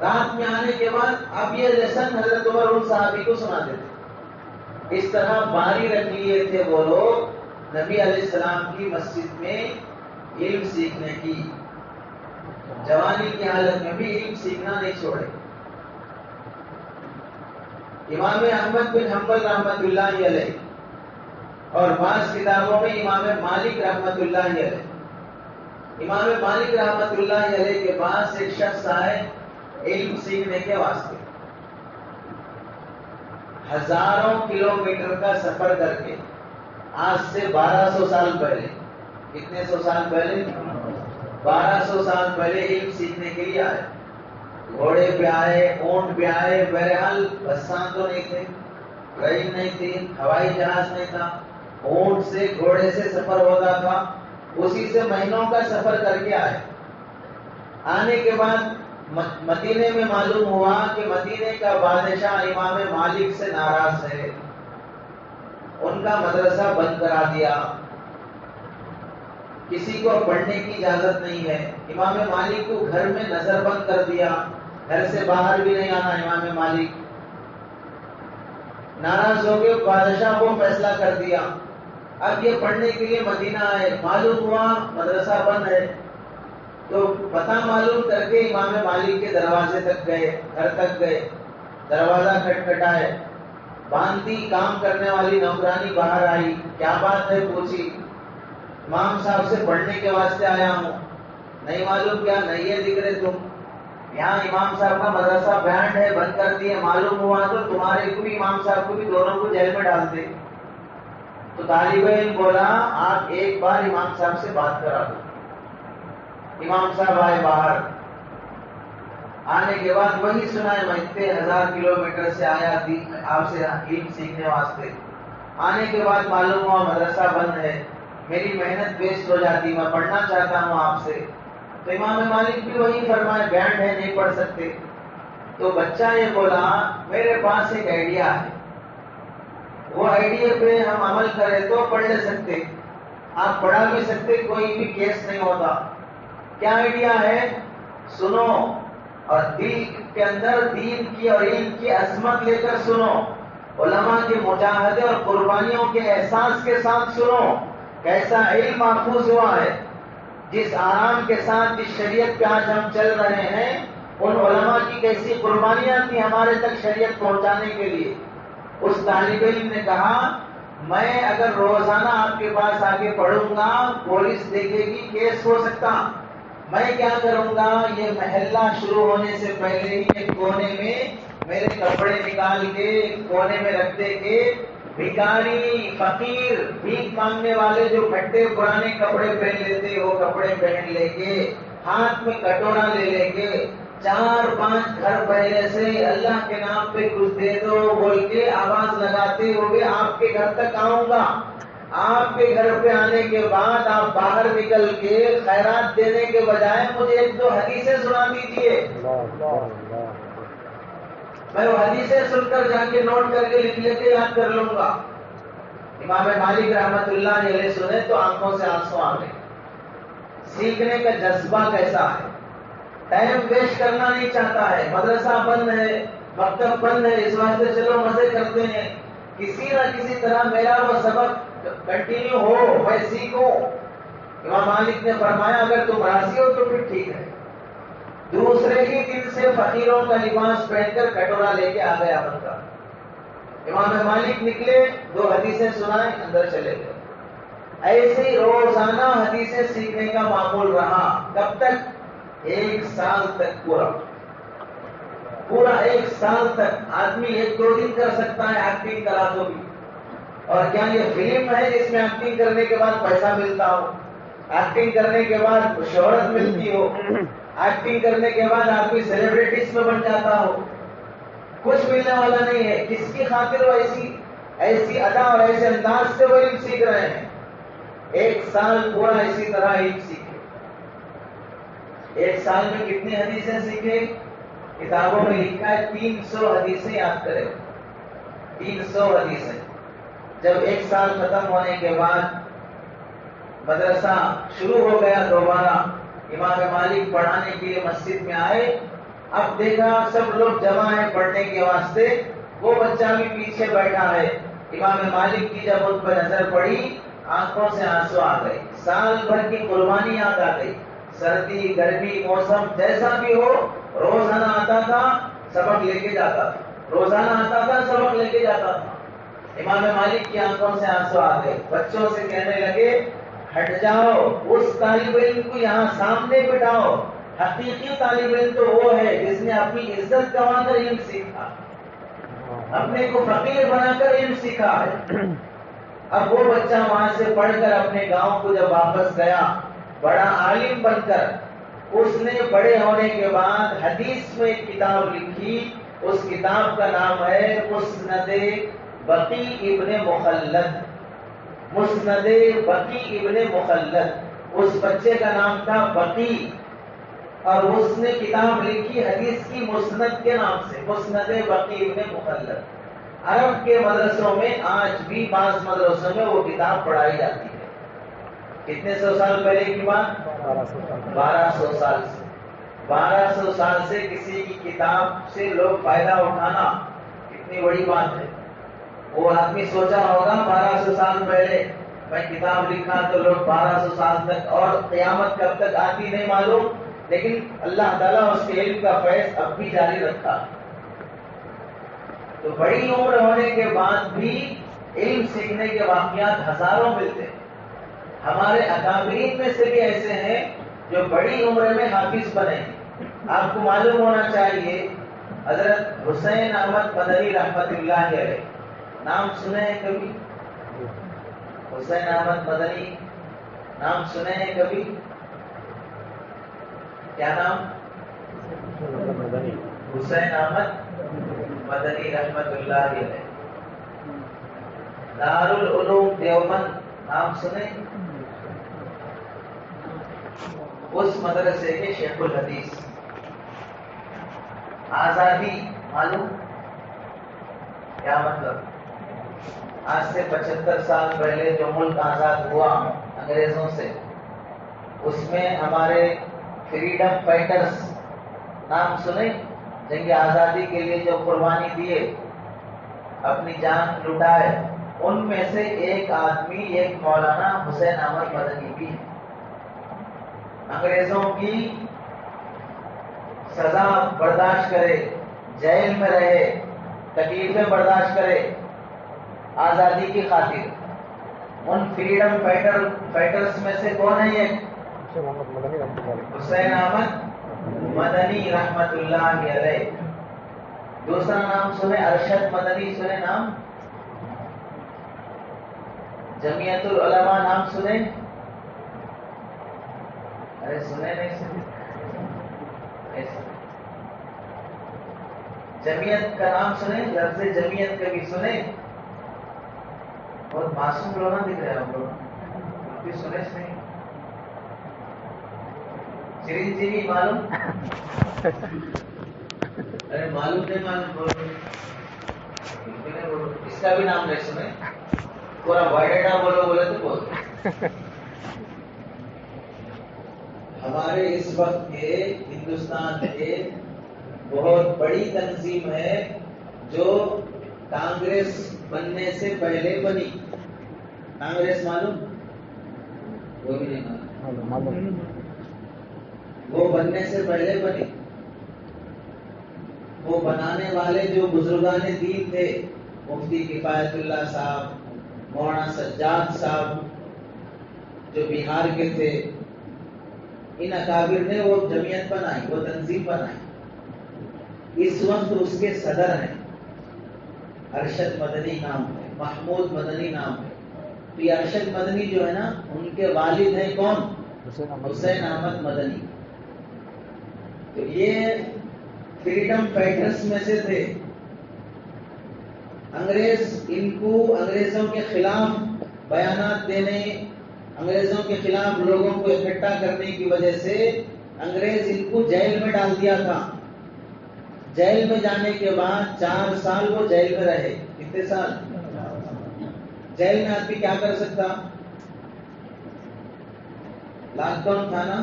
رات میں آنے کے بعد اب یہ لیسن حضرت عمر ان صحابی کو سنا دیتے۔ اس طرح باری رکھ لیے تھے وہ لوگ نبی علیہ السلام کی مسجد میں علم سیکھنے کی، جوانی کی حالت میں بھی علم سیکھنا نہیں چھوڑے۔ امام احمد بن حنبل رحمۃ اللہ علیہ اور بعض کتابوں میں امام مالک رحمۃ اللہ علیہ، امام مالک رحمۃ اللہ علیہ کے پاس ایک شخص آئے علم سیکھنے کے واسطے، ہزاروں کلومیٹر کا سفر کر کے، آج سے 1200 سال پہلے، کتنے سو سال پہلے؟ 1200 سال پہلے علم سیکھنے کے لیے آئے۔ گھوڑے پہ آئے، اونٹ پہ آئے، بہرحال بساں تو نہیں تھے، ٹرین نہیں تھی، ہوائی جہاز نہیں تھا، اونٹ سے گھوڑے سے سفر ہوتا تھا، اسی سے مہینوں کا سفر کر کے آئے۔ آنے کے بعد مدینے میں معلوم ہوا کہ مدینے کا بادشاہ امام مالک سے ناراض ہے، ان کا مدرسہ بند کرا دیا، کسی کو پڑھنے کی اجازت نہیں ہے، امام مالک کو گھر میں نظر بند کر دیا، گھر سے باہر بھی نہیں آنا۔ امام مالک ناراض ہو گئے، بادشاہ کو فیصلہ کر دیا اب یہ پڑھنے کے لیے مدینہ آئے، معلوم ہوا مدرسہ بند ہے، تو پتہ معلوم کر کے امام مالک کے دروازے تک گئے، گھر تک گئے، دروازہ کھٹکھٹائے، باندھی کام کرنے والی نوکرانی باہر آئی، کیا بات ہے پوچھی، امام صاحب سے پڑھنے کے واسطے آیا ہوں۔ نہیں معلوم کیا؟ نہیں یہ دکھ رہے تم، یہاں امام صاحب کا مدرسہ بینڈ ہے، بند کر دیے، معلوم ہوا تو تمہارے کو بھی امام صاحب کو بھی دونوں کو جیل میں ڈال دے۔ تو طالب علم بولا آپ ایک بار امام صاحب سے بات کرا دو۔ امام صاحب آئے باہر، آنے کے بعد وہی سنائے، میں اتنے 1000 کلومیٹر سے آیا تھی آپ سے علم سیکھنے واسطے، آنے کے بعد معلوم ہوا مدرسہ بند ہے، میری محنت ویسٹ ہو جاتی، میں پڑھنا چاہتا ہوں آپ سے۔ تو امام مالک بھی وہی فرمائے بینڈ ہے، نہیں پڑھ سکتے۔ تو بچہ یہ بولا میرے پاس ایک آئیڈیا ہے، وہ آئیڈیا پہ ہم عمل کریں تو پڑھ لے سکتے، آپ پڑھا بھی سکتے، کوئی بھی کیس نہیں ہوتا۔ کیا آئیڈیا ہے؟ سنو اور دل کے اندر دین کی اور علم کی عظمت لے کر سنو، علماء کے مجاہدے اور قربانیوں کے احساس کے ساتھ سنو، کیسا علم محفوظ ہوا ہے، جس آرام کے ساتھ جس شریعت پہ آج ہم چل رہے ہیں، ان علماء کی کیسی قربانیاں تھیں ہمارے تک شریعت پہنچانے کے لیے۔ اس طالب علم نے کہا میں اگر روزانہ آپ کے پاس آ کے پڑھوں گا، پولیس دیکھے گی، کیس ہو سکتا، میں کیا کروں گا، یہ محلہ شروع ہونے سے پہلے ہی ایک کونے میں میرے کپڑے نکال کے کونے میں رکھ دے کے، بھکاری فقیر بھیک مانگنے والے جو پھٹے پرانے کپڑے پہن لیتے وہ کپڑے پہن لے کے، ہاتھ میں کٹورا لے کے، 4-5 گھر پہلے سے اللہ کے نام پہ کچھ دے دو بول کے آواز لگاتے ہوئے آپ کے گھر تک آؤں گا۔ آپ کے گھر پہ آنے کے بعد آپ باہر نکل کے خیرات دینے کے بجائے مجھے 1-2 حدیثیں سنا دیجیے، میں وہ حدیثیں سن کر جا کے نوٹ کر کے لکھ لے کے یاد کر لوں گا۔ امام مالک رحمت اللہ علیہ سنے تو آنکھوں سے آنسو آ گئے۔ سیکھنے کا جذبہ کیسا ہے، ٹائم ویسٹ کرنا نہیں چاہتا ہے، مدرسہ بند ہے، مکتب بند ہے، اس واسطے چلو مزے کرتے ہیں، کسی نہ کسی طرح میرا وہ سبق کنٹینیو ہو، میں سیکھوں۔ امام مالک نے فرمایا اگر تم راضی ہو تو پھر ٹھیک ہے۔ دوسرے ہی دن سے فقیروں کا لباس پہن کر کٹورا لے کے آ گیا بندہ۔ امام مالک نکلے، 2 حدیثیں سنائے، اندر چلے گئے۔ ایسے ہی روزانہ حدیثیں سیکھنے کا معمول رہا، کب تک؟ 1 سال تک، پورا 1 سال تک۔ آدمی 1-2 دن کر سکتا ہے ایکٹنگ کرا تو بھی، اور کیا یہ فلم ہے جس میں ایکٹنگ کرنے کے بعد پیسہ ملتا ہو، ایکٹنگ کرنے کے بعد شہرت ملتی ہو، ایکٹنگ کرنے کے بعد آدمی سیلیبریٹیز میں بن جاتا ہو؟ کچھ ملنے والا نہیں ہے۔ کس کی خاطر وہ ایسی ادا اور ایسے انداز سے وہ علم سیکھ رہے ہیں؟ 1 سال پورا اسی طرح علم سیکھے۔ 1 سال میں کتنی حدیثیں سیکھے؟ کتابوں میں لکھا ہے 300 حدیثیں یاد کرے، 300 حدیث ہے. جب 1 سال ختم ہونے کے بعد مدرسہ شروع ہو گیا دوبارہ، امام مالک پڑھانے کے لیے مسجد میں آئے. اب دیکھا سب لوگ جمع ہیں پڑھنے کے واسطے، وہ بچہ بھی پیچھے بیٹھا ہے. امام مالک کی جب ان پر نظر پڑی، آنکھوں سے آنسو آ گئے. سال بھر کی قربانی یاد آ گئی. سردی گرمی موسم جیسا بھی ہو، روزانہ آتا تھا سبق لے کے جاتا تھا، روزانہ آتا تھا سبق لے کے جاتا تھا. امام مالک کی آنکھوں سے آنسو آ گئے. بچوں سے کہنے لگے ہٹ جاؤ، اس طالب علم کو یہاں سامنے بٹھاؤ. حقیقی طالب علم تو وہ ہے جس نے اپنی عزت گنوا کر علم سیکھا، اپنے کو فقیر بنا کر علم سیکھا ہے. اب وہ بچہ وہاں سے پڑھ کر اپنے گاؤں کو جب واپس گیا، بڑا عالم بن کر، اس نے بڑے ہونے کے بعد حدیث میں ایک کتاب لکھی. اس کتاب کا نام ہے مسند بقی ابن مخلد. مسند بقی ابن مخلد. اس بچے کا نام تھا بقی، اور اس نے کتاب لکھی حدیث کی مسند کے نام سے، مسند بقی ابن مخلد. عرب کے مدرسوں میں آج بھی بعض مدرسوں میں وہ کتاب پڑھائی جاتی ہے. کتنے سو سال پہلے کی بات؟ 1200 سال سے. 1200 سال سے کسی کی کتاب سے لوگ فائدہ اٹھانا کتنی بڑی بات ہے. وہ آدمی سوچا ہوگا 1200 سال پہلے میں کتاب لکھا تو لوگ 1200 سال تک، اور قیامت کب تک آتی نہیں معلوم، لیکن اللہ تعالیٰ اس کے علم کا فیض اب بھی جاری رکھا. تو بڑی عمر ہونے کے بعد بھی علم سیکھنے کے واقعات ہزاروں ملتے ہیں. ہمارے اکابرین میں سے بھی ایسے ہیں جو بڑی عمر میں حافظ بنے. آپ کو معلوم ہونا چاہیے حضرت حسین احمد مدنی رحمت اللہ علیہ، نام سنے ہیں کبھی؟ حسین احمد مدنی نام سنے ہیں کبھی؟ کیا نام؟ حسین احمد مدنی رحمت اللہ علیہ. دارالعلوم دیوبند نام سنے؟ اس مدرسے کے شیخ الحدیث. آزادی معلوم کیا مطلب؟ آج سے 75 سال پہلے جو ملک آزاد ہوا انگریزوں سے، اس میں ہمارے فریڈم فائٹرز نام سنے؟ جنگ آزادی کے لیے جو قربانی دیے، اپنی جان لٹائے، ان میں سے ایک آدمی، ایک مولانا حسین احمد مدنی بھی ہے. انگریزوں کی سزا برداشت کرے، جیل میں رہے، تکلیفیں برداشت کرے آزادی کی خاطر. ان فریڈم فائٹرز میں سے کون ہے یہ؟ حسین احمد مدنی رحمت اللہ علیہ. دوسرا نام سنے ارشد مدنی، سنے نام؟ جمعیت العلماء نام سنے؟ ارے سنے نہیں سنے؟ جمعیت کا نام سنے؟ لفظ جمعیت کا بھی سنے؟ بہت معصوم لوگ دکھ رہے ہیں ہم لوگ، بھی سنے سے نہیں؟ چرنجیوی معلوم؟ ارے معلوم نہیں معلوم بولو، اس کا بھی نام نہیں سنے؟ پورا بایوڈیٹا بولو بولے تو بولو. ہمارے اس وقت کے ہندوستان کے بہت بڑی تنظیم ہے جو کانگریس بننے سے پہلے بنی. کانگریس معلوم؟ وہ بھی نہیں معلوم. وہ بننے سے پہلے بنی. وہ بنانے والے جو بزرگان دین تھے، مفتی کفایت اللہ صاحب، مولانا سجاد صاحب جو بہار کے تھے، ان اکابر نے وہ جمعیت بنائی، وہ تنظیم بنائی. اس وقت اس کے صدر ہیں، ارشد مدنی نام ہے، محمود مدنی نام ہے. تو یہ ارشد مدنی جو ہے نا، ان کے والد ہیں کون؟ حسین احمد مدنی. تو یہ فریڈم فائٹرز میں سے تھے. انگریزوں کے خلاف بیانات دینے، انگریزوں کے خلاف لوگوں کو اکٹھا کرنے کی وجہ سے انگریز ان کو جیل میں ڈال دیا تھا. جیل میں جانے کے بعد 4 سال وہ جیل میں رہے. کتنے سال؟ جیل میں آدمی کیا کر سکتا؟ لاک ڈاؤن تھا نا،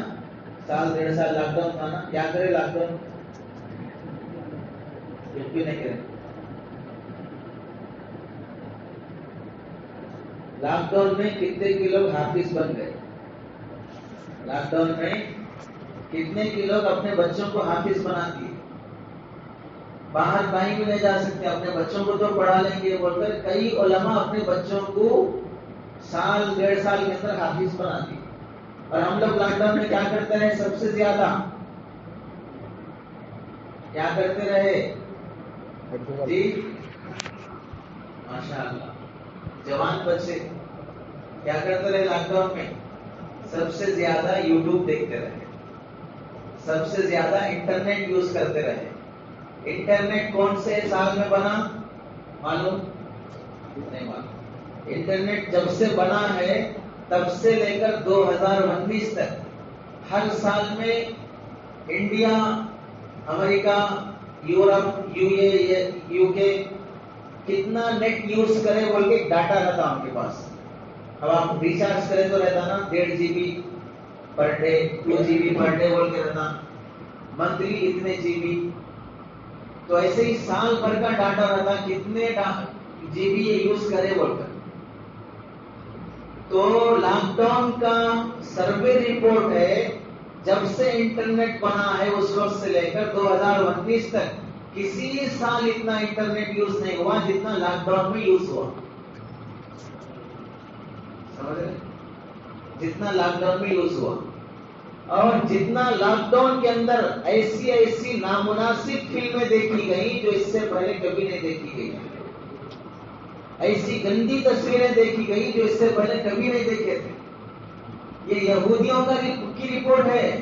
سال 1.5 سال لاک ڈاؤن تھا نا، کیا کرے لاک ڈاؤن؟ کچھ بھی نہیں کرے. لاک ڈاؤن میں کتنے کے لوگ حافظ بن گئے؟ لاک ڈاؤن میں کتنے کے لوگ اپنے بچوں کو حافظ بنا دیے؟ باہر کہیں بھی نہیں جا سکتے، اپنے بچوں کو تو پڑھا لیں گے بول کر کئی علماء اپنے بچوں کو سال 1.5 سال کے اندر حافظ بنا دیے. اور ہم لوگ لاک ڈاؤن میں کیا کرتے رہے؟ سب سے زیادہ کیا کرتے رہے؟ جی ماشاء اللہ، جوان بچے کیا کرتے رہے لاک ڈاؤن میں؟ سب سے زیادہ یوٹیوب دیکھتے رہے، سب سے زیادہ انٹرنیٹ یوز کرتے رہے. انٹرنیٹ کون سے سال میں بنا معلوم نہیں؟ معلوم. انٹرنیٹ جب سے بنا ہے تب سے لے کر 2019 تک ہر سال میں انڈیا، امریکہ، یورپ، یو کے کتنا نیٹ یوز کرے بول کے ڈاٹا رہتا ان کے پاس. اب آپ ریچارج کریں تو رہتا نا 1.5 GB per day, 2 GB per day بول کے رہتا، منتھلی اتنے GB. تو ایسے ہی سال بھر کا ڈاٹا رہتا کتنے GB یہ یوز کرے بول کر. تو لاک ڈاؤن کا سروے رپورٹ ہے جب سے انٹرنیٹ بنا ہے اس وقت سے لے کر 2019 تک کسی سال اتنا انٹرنیٹ یوز نہیں ہوا جتنا لاک ڈاؤن میں یوز ہوا. سمجھ رہے؟ جتنا لاک ڈاؤن میں یوز ہوا. اور جتنا لاک ڈاؤن کے اندر ایسی نامناسب فلمیں دیکھی گئی جو اس سے پہلے کبھی نہیں دیکھی گئی، ایسی گندی تصویریں دیکھی گئی جو اس سے پہلے کبھی نہیں دیکھے تھے. یہ یہودیوں کی رپورٹ ہے.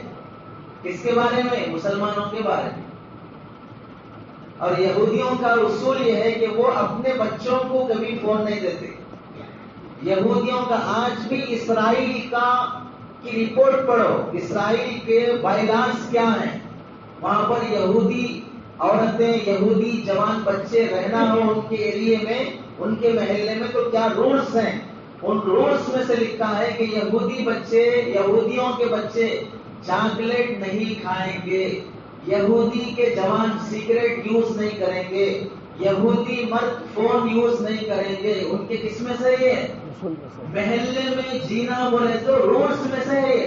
کس کے بارے میں؟ مسلمانوں کے بارے میں. اور یہودیوں کا اصول یہ ہے کہ وہ اپنے بچوں کو کبھی فون نہیں دیتے. یہودیوں کا آج بھی اسرائیل کی رپورٹ پڑھو، اسرائیل کے بائیلاز کیا ہیں، وہاں پر یہودی عورتیں، یہودی جوان بچے رہنا ہو ان کے ایریے میں، ان کے محلے میں تو کیا رولز ہیں. ان رولز میں سے لکھا ہے کہ یہودیوں کے بچے چاکلیٹ نہیں کھائیں گے، یہودی کے جوان سگریٹ یوز نہیں کریں گے، یہودی مرد فون یوز نہیں کریں گے. ان کے کس میں سے یہ محلے میں جینا بولے تو رولز میں سے ہے.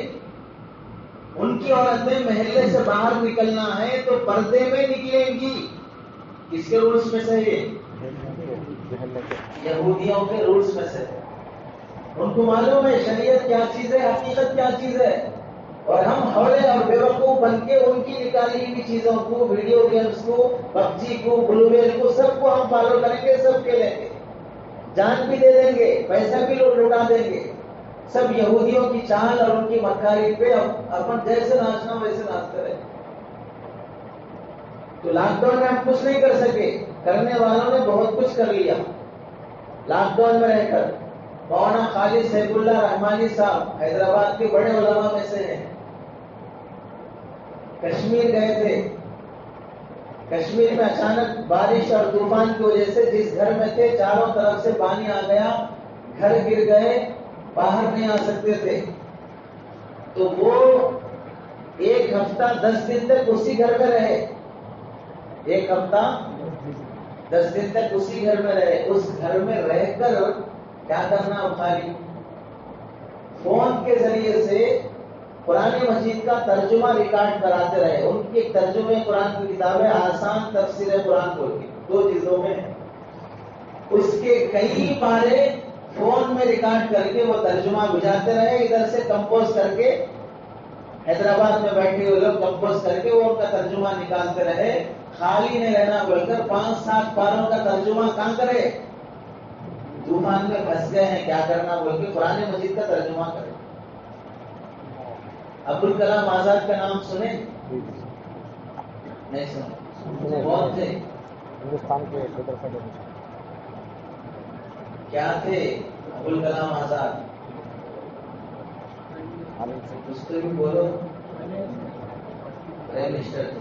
ان کی عورتیں محلے سے باہر نکلنا ہے تو پردے میں نکلیں گی. کس کے رولز میں سے ہے؟ یہودیوں کے رولز میں سے. ان کو معلوم ہے شریعت کیا چیز ہے، حقیقت کیا چیز ہے. اور ہم ہولے اور بیوقوف بن کے ان کی نکالی ہوئی چیزوں کو، ویڈیو گیمز کو، PUBG کو، بلو ویل کو، سب کو ہم فالو کریں گے، سب کھیلیں گے، جان بھی دے دیں گے، پیسہ بھی لوٹا دیں گے. سب یہودیوں کی چال اور ان کی مکاری پہ اپن جیسے ناچنا ویسے ناچتے رہے. تو لاک ڈاؤن میں ہم کچھ نہیں کر سکے، کرنے والوں نے بہت کچھ کر لیا. لاک ڈاؤن میں رہ کر مولانا خالد سیف اللہ رحمانی صاحب حیدرآباد کے بڑے علماء میں سے ہیں، کشمیر گئے تھے. کشمیر میں اچانک بارش اور طوفان کی وجہ سے جس گھر میں تھے چاروں طرف سے پانی آ گیا، گھر گر گئے، باہر نہیں آ سکتے تھے. تو وہ 1 ہفتہ 10 دن تک اسی گھر میں رہے. 1 ہفتہ 10 دن تک اسی گھر میں رہے. اس گھر میں رہ کر کیا کرنا؟ خالی فون کے ذریعے سے قرآن مجید کا ترجمہ ریکارڈ کراتے رہے. ان کی ایک ترجمے قرآن کی کتاب ہے آسان تفسیر قرآن بول کے، 2 جلدوں میں. اس کے کئی پارے فون میں ریکارڈ کر کے وہ ترجمہ بجاتے رہے. ادھر سے کمپوز کر کے حیدرآباد میں بیٹھے ہوئے لوگ کمپوز کر کے وہ ان کا ترجمہ نکالتے رہے. خالی نہیں رہنا بول کر 5-7 پاروں کا ترجمہ کہاں کرے؟ طوفان میں پھنس گئے ہیں، کیا کرنا بول کے قرآن مجید کا ترجمہ کرے. ابوالکلام آزاد کا نام سنے؟ نہیں سنا؟ کون تھے؟ ہندوستان کے کیا تھے ابوالکلام آزاد؟ اس کو بھی بولو. پرائم منسٹر تھے.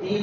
3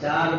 4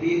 3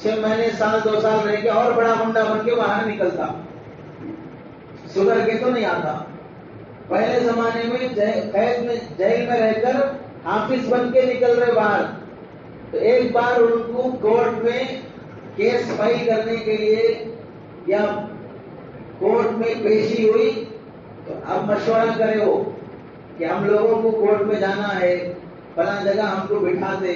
6 مہینے سال 2 سال رہ کے اور بڑا گنڈا بن کے باہر نکلتا، سدھر کے تو نہیں آتا۔ پہلے زمانے میں قید میں جیل میں رہ کر حافظ بن کے نکل رہے باہر، تو ایک بار ان کو کورٹ میں کیس فائل کرنے کے لیے یا کورٹ میں پیشی ہوئی، تو اب مشورہ کرے ہو کہ ہم لوگوں کو کورٹ میں جانا ہے، فلاں جگہ ہم کو بٹھا دے،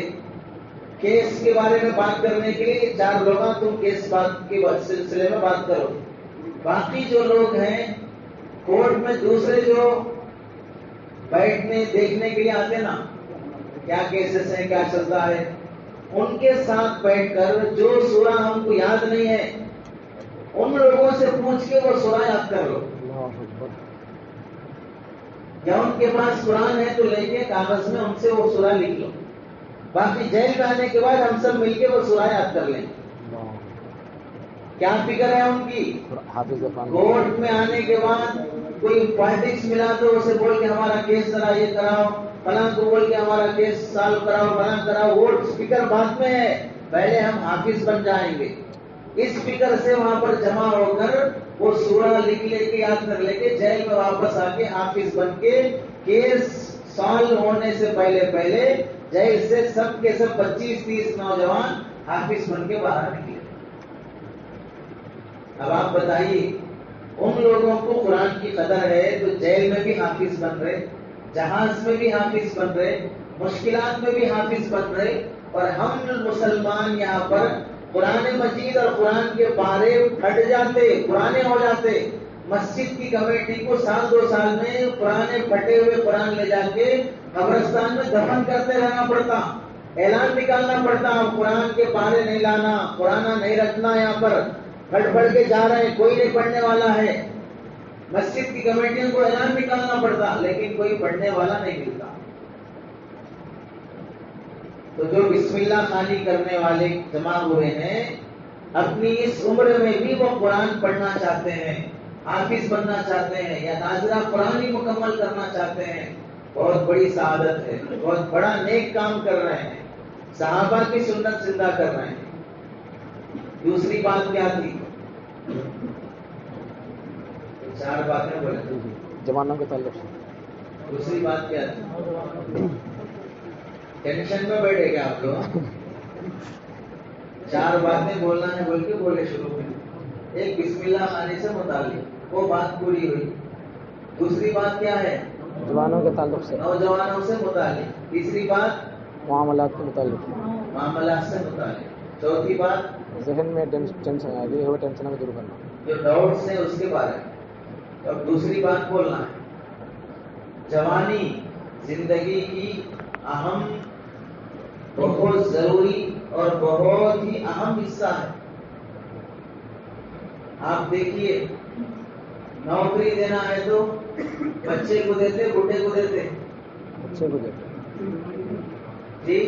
کیس کے بارے میں بات کرنے کے لیے 4 لوگ تم کیس بات کے سلسلے میں بات کرو، باقی جو لوگ ہیں کورٹ میں دوسرے جو بیٹھنے دیکھنے کے لیے آتے نا کیا کیسز ہیں کیا چلتا ہے، ان کے ساتھ بیٹھ کر جو سورہ ہم کو یاد نہیں ہے ان لوگوں سے پوچھ کے وہ سورہ یاد کر لو، یا ان کے پاس قرآن ہے تو لے کے کاغذ میں ان سے وہ سورہ لکھ لو، باقی جیل میں آنے کے بعد ہم سب مل کے وہ سورہ یاد کر لیں۔ کیا فکر ہے ان کی؟ کورٹ میں آنے کے بعد کوئی پالیٹکس ملا تو اسے بول کے ہمارا کیس ذرا یہ کراؤ، فلاں کو بول کے ہمارا کیس سالو کراؤ، فلاں کراؤ، وہ فکر بعد میں ہے، پہلے ہم حافظ بن جائیں گے۔ اس فکر سے وہاں پر جمع ہو کر وہ سورہ لکھ لے کے یاد کر لے کے جیل میں واپس آ کے حافظ بن کے کیس سالو ہونے سے پہلے جیل سے سب کے سب 25-30 نوجوان حافظ بن کے باہر نکلے۔ اب آپ بتائیے ان لوگوں کو قرآن کی قدر ہے تو جیل میں بھی حافظ بن رہے، جہاز میں بھی حافظ بن رہے، مشکلات میں بھی حافظ بن رہے، اور ہم مسلمان یہاں پر قرآن مجید اور قرآن کے پارے پھٹ جاتے، پرانے ہو جاتے، مسجد کی کمیٹی کو 1-2 سال میں پرانے پھٹے ہوئے قرآن لے جا کے قبرستان میں دفن کرتے رہنا پڑتا، اعلان نکالنا پڑتا قرآن کے پارے نہیں لانا، قرآن نہیں رکھنا، یہاں پر پھٹ پھٹ کے جا رہے ہیں، کوئی نہیں پڑھنے والا ہے، مسجد کی کمیٹیوں کو اعلان نکالنا پڑتا، لیکن کوئی پڑھنے والا نہیں ملتا۔ تو جو بسم اللہ خوانی کرنے والے جمع ہوئے ہیں اپنی اس عمر میں بھی وہ قرآن پڑھنا چاہتے ہیں، حافظ بننا چاہتے ہیں، یا ناظرہ قرآن ہی مکمل کرنا چاہتے ہیں، بہت بڑی سعادت ہے، بہت بڑا نیک کام کر رہے ہیں، صحابہ کی سنت زندہ کر رہے ہیں۔ دوسری بات کیا تھی؟ 4 باتیں بولے، زمانوں کے تعلق سے۔ دوسری بات کیا تھی؟ ٹینشن میں بیٹھے گا آپ لوگ؟ 4 باتیں بولنا ہے بول کے بولے شروع میں۔ ایک بسم اللہ خوانی سے متعلق، وہ بات پوری ہوئی۔ دوسری بات کیا ہے؟ زمانوں کے تعلق سے، نوجوانوں سے متعلق۔ تیسری بات معاملات کے متعلق، معاملات سے متعلق۔ چوتھی بات ذہن میں ٹینشن آ گئی ہو، ٹینشن کو دور کرنا، جو ڈاؤٹس ہیں اس کے بارے میں۔ اب دوسری بات بولنا ہے، جوانی زندگی کی اہم، بہت ضروری اور بہت ہی اہم حصہ ہے۔ آپ دیکھیے نوکری دینا ہے تو بچے کو دیتے، بوڑھے کو دیتے؟ بچے کو دیتے، جی،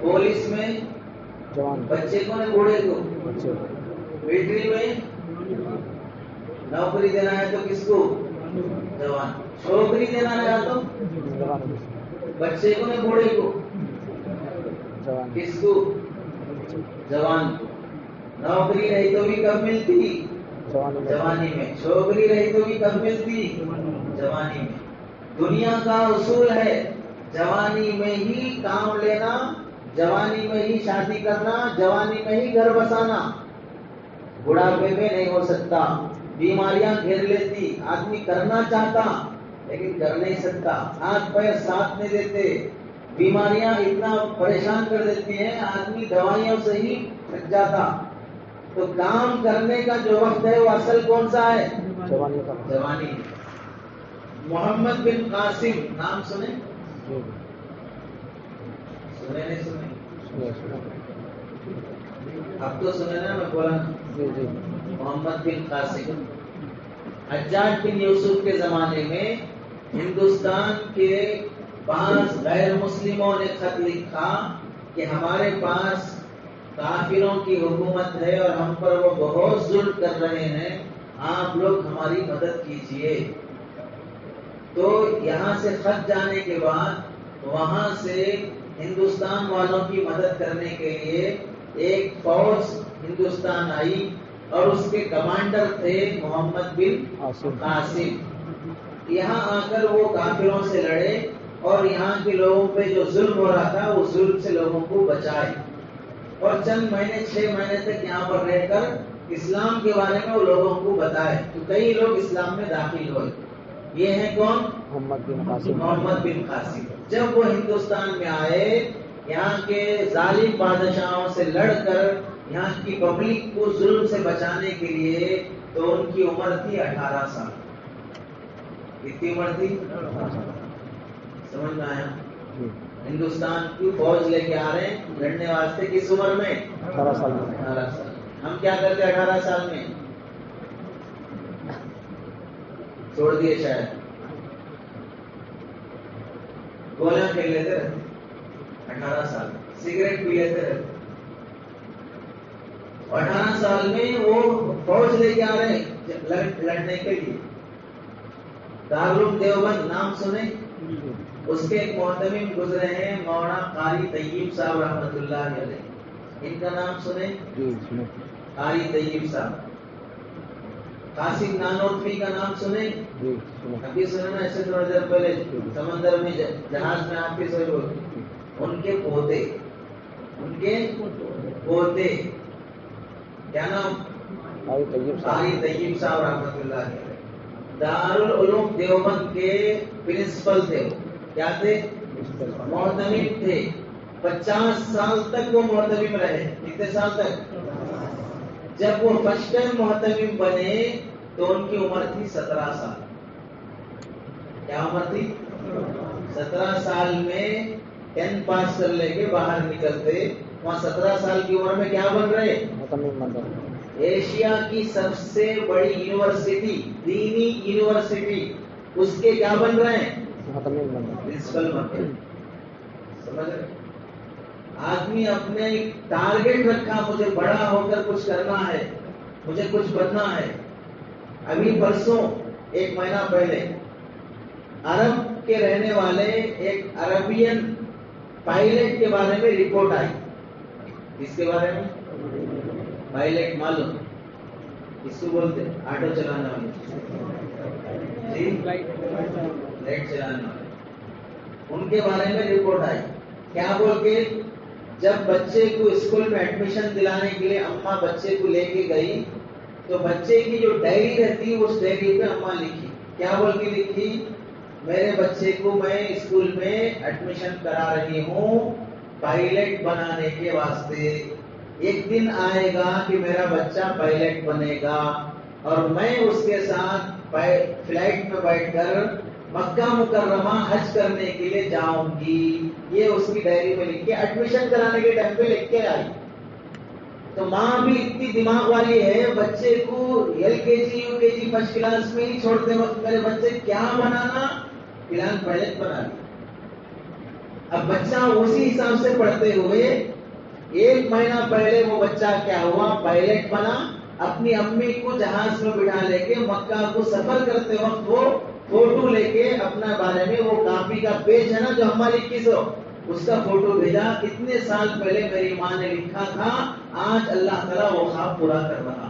پولیس میں جوان بچے کو نہیں بوڑھے کو؟ بچے کو، ملٹری میں نوکری دینا ہے تو کس کو؟ جوان۔ چھوکری دینا ہے تو جوان بچے کو نہیں بوڑھے کو؟ جوان کس کو؟ جوان کو۔ نوکری رہی تو بھی کب ملتی؟ جوانی میں۔ چھوکری رہی تو بھی کب ملتی؟ جوانی میں۔ دنیا کا اصول ہے جوانی میں ہی کام لینا، جوانی میں ہی شادی کرنا، جوانی میں ہی گھر بسانا۔ بڑھاپے میں نہیں ہو سکتا، بیماریاں گھیر لیتی، آدمی کرنا چاہتا لیکن کر نہیں سکتا، ہاتھ پیر ساتھ نہیں دیتے، بیماریاں اتنا پریشان کر دیتی ہیں آدمی دوائیوں سے ہی تھک جاتا۔ تو کام کرنے کا جو وقت ہے وہ اصل کون سا ہے؟ جوانی کا، جوانی۔ محمد بن قاسم نام سنے؟ سنے نہیں سنے؟ اب تو سنے نا، میں بولا جی جی، محمد بن قاسم حجاج بن یوسف کے زمانے میں ہندوستان کے 5 غیر مسلموں نے خط لکھا کہ ہمارے پاس کافروں کی حکومت ہے اور ہم پر وہ بہت ظلم کر رہے ہیں، آپ لوگ ہماری مدد کیجئے۔ تو یہاں سے خط جانے کے بعد وہاں سے ہندوستان والوں کی مدد کرنے کے لیے ایک فوج ہندوستان آئی اور اس کے کمانڈر تھے محمد بن قاسم. یہاں آ کر وہ کافروں سے لڑے اور یہاں کے لوگوں پہ جو ظلم ہو رہا تھا اس ظلم سے لوگوں کو بچائے اور چند مہینے 6 مہینے تک یہاں پر رہ کر اسلام کے بارے میں وہ لوگوں کو بتائے تو کئی لوگ اسلام میں داخل ہوئے. یہ ہیں کون؟ محمد بن قاسم. محمد بن قاسم. جب وہ ہندوستان میں آئے یہاں کے ظالم بادشاہوں سے لڑ کر یہاں کی پبلک کو ظلم سے بچانے کے لیے تو ان کی عمر تھی 18 سال. کتنی عمر تھی؟ سمجھ میں آیا؟ ہندوستان کی فوج لے کے آ رہے ہیں لڑنے واسطے کس عمر میں؟ 18 سال میں. 18 سال. ہم کیا کرتے 18 سال میں؟ چھوڑ دیے شاید گولیاں کھیل لیتے رہتے 18 سال. سگریٹ پی لیتے رہتے. 18 سال میں وہ فوج لے کے آ رہے ہیں لڑنے کے لیے. دارالعلوم دیوبند نام سنے؟ اس کے ایک محتمم گزرے ہیں مولانا قاری طیب صاحب رحمۃ اللہ علیہ. ان کا نام سنے؟ قاری طیب صاحب. قاسم نانوتوی کا نام سنے؟ ابھی سنے نا ایسے تھوڑا دیر پہلے سمندر میں جہاز میں آپ کے سوئے ہوتے. ان کے پوتے کیا نام؟ قاری طیب صاحب رحمۃ اللہ علیہ. دارالعلوم دیوبند کے پرنسپل تھے. کیا تھے؟ محتمم تھے. 50 سال تک وہ محتمم رہے. کتنے سال تک؟ جب وہ فرسٹ ٹائم محتمم بنے تو ان کی عمر تھی 17 سال. کیا عمر تھی؟ 17 سال میں 10 پاس کر لے کے باہر نکلتے. وہاں 17 سال کی عمر میں کیا بن رہے؟ ایشیا کی سب سے بڑی یونیورسٹی دینی یونیورسٹی اس کے کیا بن رہے ہیں؟ پرنسپل بن رہے. سمجھ رہے؟ آدمی اپنے ٹارگیٹ رکھا مجھے بڑا ہو کر کچھ کرنا ہے مجھے کچھ بننا ہے. ابھی پرسوں 1 مہینہ پہلے عرب کے رہنے والے ایک عربین پائلٹ کے بارے میں رپورٹ آئی. اس کے بارے میں پائلٹ معلوم اس کو بولتے آٹو چلانے والے جی فلائٹ چلانے والے. ان کے بارے میں رپورٹ آئی. کیا بول کے؟ جب بچے کو اسکول میں ایڈمیشن دلانے کے لیے اماں بچے کو لے کے گئی تو بچے کی جو ڈائری رہتی اس ڈائری پہ اماں لکھی. کیا بول کے لکھی؟ میرے بچے کو میں اسکول میں ایڈمیشن کرا رہی ہوں پائلٹ بنانے کے واسطے. ایک دن آئے گا کہ میرا بچہ پائلٹ بنے گا اور میں اس کے ساتھ فلائٹ میں بیٹھ کر مکہ مکرمہ حج کرنے کے لیے جاؤں گی. یہ اس کی ڈائری میں لکھ کے ایڈمیشن کرانے کے ٹائم پہ لکھ کے آئی. تو ماں بھی اتنی دماغ والی ہے بچے کو LKG UKG فرسٹ کلاس میں ہی چھوڑتے وقت میرے بچے کیا بنانا پلان پائلٹ بنا لیا. اب بچہ اسی حساب سے پڑھتے ہوئے 1 مہینہ پہلے وہ بچہ کیا ہوا؟ پائلٹ بنا. اپنی امی کو جہاز میں بٹھا لے کے مکہ کو سفر کرتے وقت وہ فوٹو لے کے اپنا بارے میں وہ کاپی کا پیج ہے نا جو ہم لکھی سو اس کا فوٹو بھیجا. اتنے سال پہلے میری ماں نے لکھا تھا آج اللہ تعالیٰ وہ خواب پورا کر رہا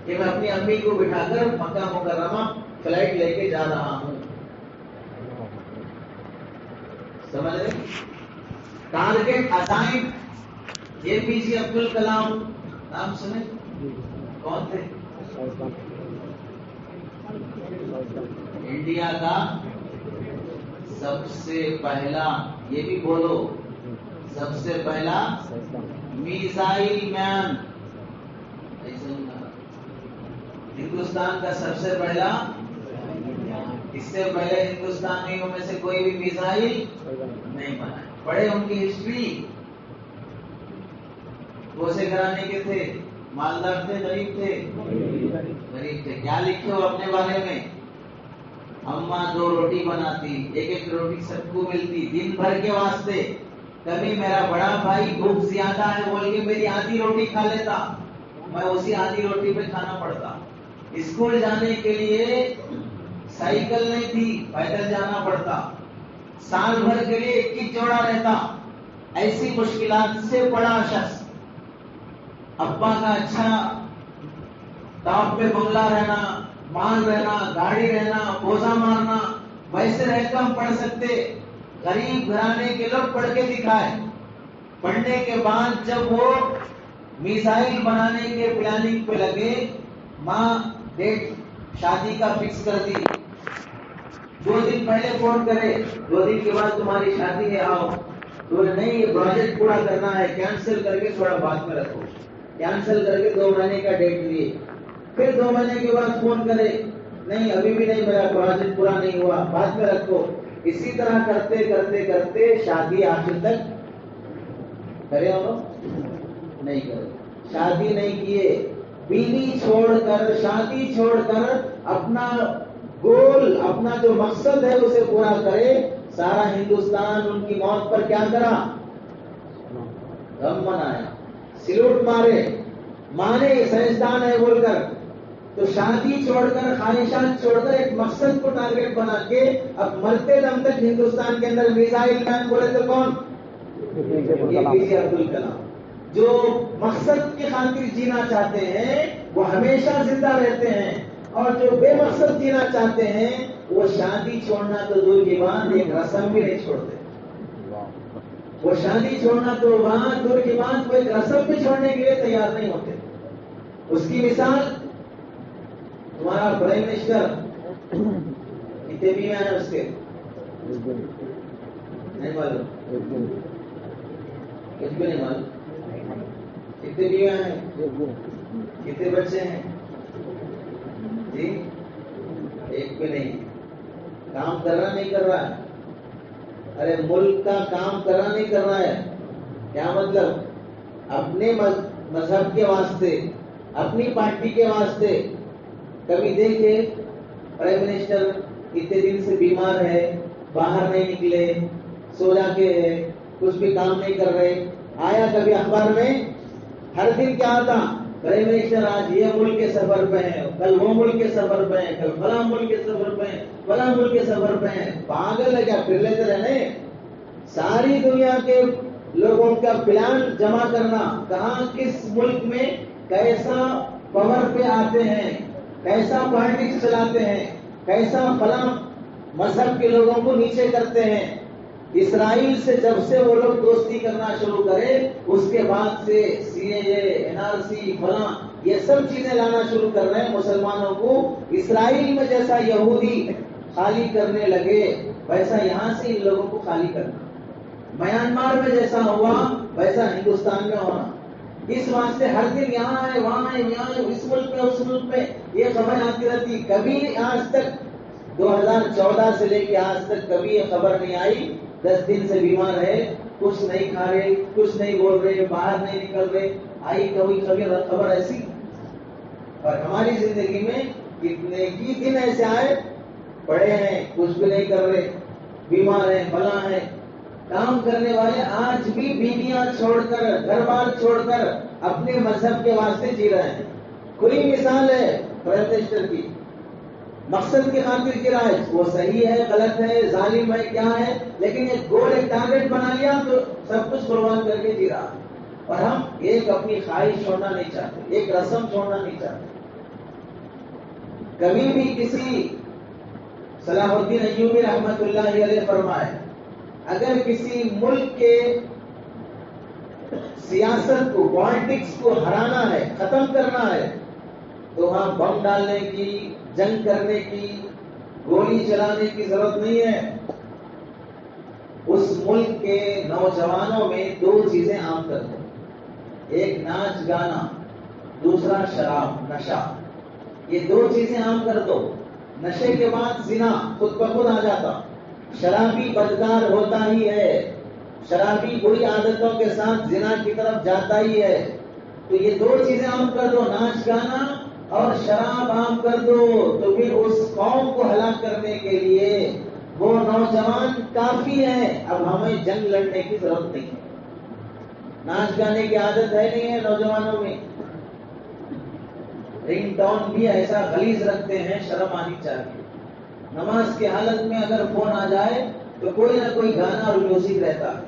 کہ میں اپنی امی کو بٹھا کر مکہ مکرمہ فلائٹ لے کے جا رہا ہوں. سمجھ رہے؟ Target assign. APJ Abdul Kalam نام سنے؟ کون تھے؟ انڈیا کا سب سے پہلا یہ بھی بولو سب سے پہلا میزائل مین. ہندوستان کا سب سے پہلا. اس سے پہلے ہندوستانیوں میں سے کوئی بھی میزائل نہیں بنا. پڑھے ان کی ہسٹری. کوسے گھرانے کے تھے؟ مالدار تھے غریب تھے؟ غریب تھے. کیا لکھے ہو اپنے بارے میں؟ اماں 2 روٹی بناتی 1 روٹی سب کو ملتی دن بھر کے واسطے. کبھی میرا بڑا بھائی بھوک زیادہ ہے بول کے میری آدھی روٹی کھا لیتا میں اسی آدھی روٹی پہ کھانا پڑتا. اسکول جانے کے لیے سائیکل نہیں تھی پیدل جانا پڑتا. سال بھر کے لیے 21 جوڑا رہتا. ایسی مشکلات سے پڑا شخص ابا کا اچھا ٹاپ پہ بنگلہ رہنا، مال رہنا، گاڑی رہنا، پوزا مارنا، ویسے رہ کر ہم پڑھ سکتے. غریب گھرانے کے لوگ پڑھ کے دکھائے. پڑھنے کے بعد جب وہ میزائل بنانے کے پلاننگ پہ لگے، ماں ڈیٹ شادی کا فکس کر دی. 2 دن پہلے فون کرے، 2 دن کے بعد تمہاری شادی ہے، آؤ. تو نہیں، یہ پروجیکٹ پورا کرنا ہے، کینسل کر کے تھوڑا بعد میں رکھو. کینسل کر کے 2 مہینے کا ڈیٹ لیے. پھر 2 مہینے کے بعد فون کرے، نہیں ابھی بھی نہیں، میرا پروجیکٹ پورا نہیں ہوا، بعد میں رکھو. اسی طرح کرتے کرتے کرتے شادی آخر تک کرے ہو نہیں کرے. شادی نہیں کیے، بیوی چھوڑ کر، شادی چھوڑ کر اپنا گول، اپنا جو مقصد ہے اسے پورا کرے. سارا ہندوستان ان کی موت پر کیا کرا؟ غم منایا، سلوٹ مارے، مانے سائنسدان ہے بول کر. تو شادی چھوڑ کر، خواہشات چھوڑ کر ایک مقصد کو ٹارگیٹ بنا کے اب مرتے دم تک ہندوستان کے اندر میزائل مین بولے تو کون؟ APJ عبد الکلام. جو مقصد کی خاطر جینا چاہتے ہیں وہ ہمیشہ زندہ رہتے ہیں، اور جو بے مقصد جینا چاہتے ہیں وہ شادی چھوڑنا تو دور کی بات، ایک رسم بھی نہیں چھوڑتے. وہ شادی چھوڑنا تو وہاں دور کی بات، وہ ایک رسم بھی چھوڑنے کے لیے تیار نہیں ہوتے. اس کی مثال تمہارا پرائم منسٹر کتنے بیویاں ہیں اس کے؟ نہیں معلوم؟ کچھ بھی نہیں معلوم. کتنے بیویاں ہیں؟ کتنے بچے ہیں؟ جی ایک بھی نہیں. کام کر رہا نہیں کر رہا ہے؟ ارے ملک کا کام کر رہا نہیں کر رہا ہے. کیا مطلب؟ اپنے مذہب کے واسطے، اپنی پارٹی کے واسطے. کبھی دیکھے پرائم منسٹر اتنے دن سے بیمار ہے، باہر نہیں نکلے، سو جا کے ہے، کچھ بھی کام نہیں کر رہے. آیا کبھی اخبار میں؟ ہر دن کیا آتا؟ پرائم منسٹر آج یہ ملک کے سفر پہ ہیں، کل وہ ملک کے سفر پہ ہیں، کل فلاں ملک کے سفر پہ ہیں، فلاں ملک کے سفر پہ ہیں. پاگل ہے کیا؟ پھر لیتے رہنے. ساری دنیا کے لوگوں کا پلان جمع کرنا، کہاں کس ملک میں کیسا پاور پہ آتے ہیں، کیسا پالیٹکس چلاتے ہیں، کیسا فلاں مذہب کے لوگوں کو نیچے کرتے ہیں. اسرائیل سے جب سے وہ لوگ دوستی کرنا شروع کرے، اس کے بعد سے CAA، NRC، فلاں یہ سب چیزیں لانا شروع کر رہے ہیں مسلمانوں کو. اسرائیل میں جیسا یہودی خالی کرنے لگے ویسا یہاں سے ان لوگوں کو خالی کرنا. میانمار میں جیسا ہوا ویسا ہندوستان میں ہونا. اس واسطے ہر دن یہاں ہے، وہاں ہے، یہاں ہے، اس ملک میں، اس ملک میں یہ خبر آتی رہتی. کبھی آج تک 2014 سے لے کے آج تک کبھی یہ خبر نہیں آئی 10 دن سے بیمار ہے، کچھ نہیں کھا رہے، کچھ نہیں بول رہے، باہر نہیں نکل رہے. آئی کوئی خبر ایسی؟ اور ہماری زندگی میں کتنے کی دن ایسے آئے، پڑے ہیں، کچھ بھی نہیں کر رہے، بیمار ہیں، فلاں ہیں. کام کرنے والے آج بھی بیویاں چھوڑ کر، گھر بار چھوڑ کر اپنے مذہب کے واسطے جی رہے ہیں. کھلی مثال ہے پرائم منسٹر کی. مقصد کی خاطر جی رہا ہے، وہ صحیح ہے، غلط ہے، ظالم ہے، کیا ہے، لیکن ایک گول، ایک ٹارگیٹ بنا لیا تو سب کچھ قربان کر کے جی رہا. اور ہم ایک اپنی خواہش چھوڑنا نہیں چاہتے، ایک رسم چھوڑنا نہیں چاہتے. کبھی بھی کسی صلاح الدین ایوبی رحمت اللہ علیہ فرمائے، اگر کسی ملک کے سیاست کو، پالیٹکس کو ہرانا ہے، ختم کرنا ہے، تو وہاں بم ڈالنے کی، جنگ کرنے کی، گولی چلانے کی ضرورت نہیں ہے. اس ملک کے نوجوانوں میں 2 چیزیں عام کر دو. ایک ناچ گانا، دوسرا شراب، نشہ. یہ 2 چیزیں عام کر دو. نشے کے بعد زنا خود بخود آ جاتا. شرابی بدکار ہوتا ہی ہے، شرابی بری عادتوں کے ساتھ زنا کی طرف جاتا ہی ہے. تو یہ 2 چیزیں عام کر دو، ناچ گانا اور شراب عام کر دو، تو پھر اس قوم کو ہلاک کرنے کے لیے وہ نوجوان کافی ہیں. اب ہمیں جنگ لڑنے کی ضرورت نہیں ہے. ناچ گانے کی عادت ہے نہیں ہے نوجوانوں میں. رنگ ٹون بھی ایسا غلیظ رکھتے ہیں، شرم آنی چاہیے. نماز کی حالت میں اگر فون آ جائے تو کوئی نہ کوئی گانا اور میوزک رہتا ہے.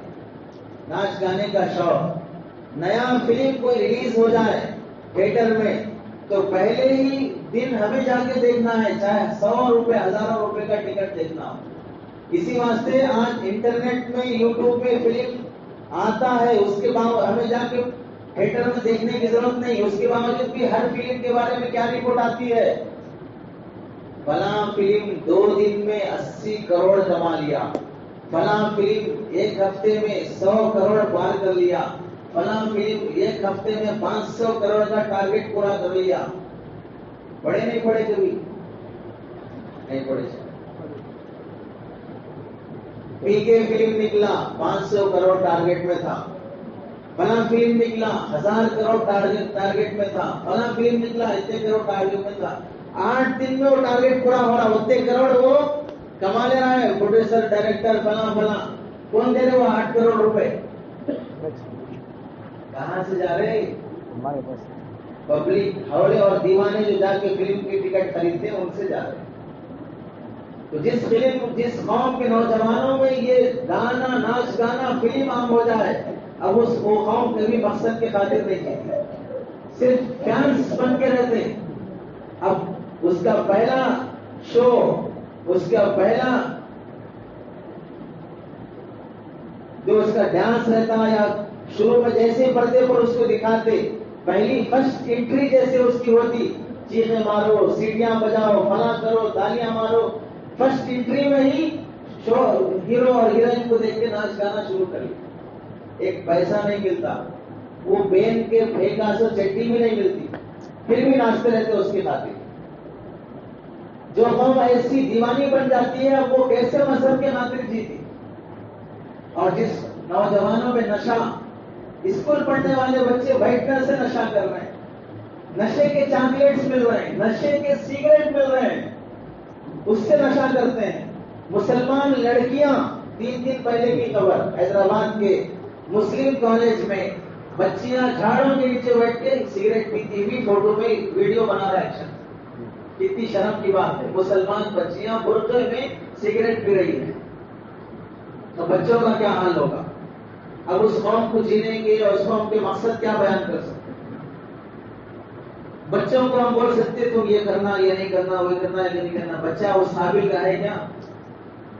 ناچ گانے کا شوق. نیا فلم کوئی ریلیز ہو جائے تھیٹر میں تو پہلے ہی دن ہمیں جا کے دیکھنا ہے، چاہے 100 روپے 1000 روپے کا ٹکٹ دیکھنا ہو۔ اسی واسطے آج انٹرنیٹ میں یوٹیوب پہ فلم آتا ہے، اس کے بعد ہمیں جا کے تھیٹر میں دیکھنے کی ضرورت نہیں۔ اس کے باوجود بھی ہر فلم کے بارے میں کیا رپورٹ آتی ہے؟ فلاں فلم 2 دن میں 80 کروڑ کما لیا، فلاں فلم 1 ہفتے میں 100 کروڑ پار کر لیا، فلاں فلم 1 ہفتے میں 500 کروڑ کا ٹارگیٹ پورا کر لیا۔ پڑھے نہیں پڑھے کبھی؟ نہیں پڑھے۔ پی کے فلم نکلا 500 کروڑ ٹارگیٹ میں تھا، فلاں فلم نکلا 1000 کروڑ ٹارگیٹ میں تھا، فلاں فلم نکلا اتنے کروڑ ٹارگیٹ میں تھا۔ 8 دن میں وہ ٹارگیٹ پورا ہو رہا، اتنے کروڑ وہ کما لے رہا ہے، پروڈیوسر ڈائریکٹر فلاں فلاں۔ کون دے رہے وہ 8 کروڑ روپے؟ کہاں سے جا رہے؟ ہمارے پاس پبلک ہولے اور دیوانے جو جا کے فلم کی ٹکٹ خریدتے ہیں ان سے جا رہے ہیں۔ تو جس قوم کے نوجوانوں میں یہ گانا ناچ گانا فلم عام ہو جائے، اب وہ قوم کبھی مقصد کے خاطر نہیں جیتی، صرف فینس بن کے رہتے ہیں۔ اب اس کا پہلا شو، اس کا پہلا جو اس کا ڈانس رہتا ہے، یا شروع میں جیسے پردے پر اس کو دکھاتے، پہلی فرسٹ انٹری جیسے اس کی ہوتی، چیخیں مارو، سیٹیاں بجاؤ، فلاں کرو، تالیاں مارو، فرسٹ انٹری میں ہی شو ہیرو اور ہیروئن کو دیکھ کے ناچ گانا شروع کری۔ ایک پیسہ نہیں ملتا، وہ بین کے پھینکا سو چٹی بھی نہیں ملتی، پھر بھی ناچتے رہتے اس کی خاطر۔ جو قوم ایسی دیوانی بن جاتی ہے، اب وہ کیسے مذہب کے خاطر جیتی؟ اور جس نوجوانوں میں نشہ، اسکول پڑھنے والے بچے بیٹھ کر سے نشہ کر رہے ہیں، نشے کے چاکلیٹس مل رہے ہیں، نشے کے سگریٹ مل رہے ہیں، اس سے نشہ کرتے ہیں۔ مسلمان لڑکیاں، 3 دن پہلے کی خبر، حیدرآباد کے مسلم کالج میں بچیاں جھاڑوں کے نیچے بیٹھ کے سگریٹ پیتی ہوئی فوٹو میں ویڈیو بنا رہا ایکشن۔ کتنی شرم کی بات ہے، مسلمان بچیاں برقعے میں سگریٹ پی رہی ہیں، تو بچوں کا کیا حال ہوگا؟ اب اس قوم کو جینے کے اور اس قوم کے مقصد کیا بیان کر سکتے ہیں؟ بچوں کو ہم بول سکتے تم یہ کرنا، یہ نہیں کرنا، وہ کرنا، یہ نہیں کرنا۔ بچہ اس قابل کا ہے کیا؟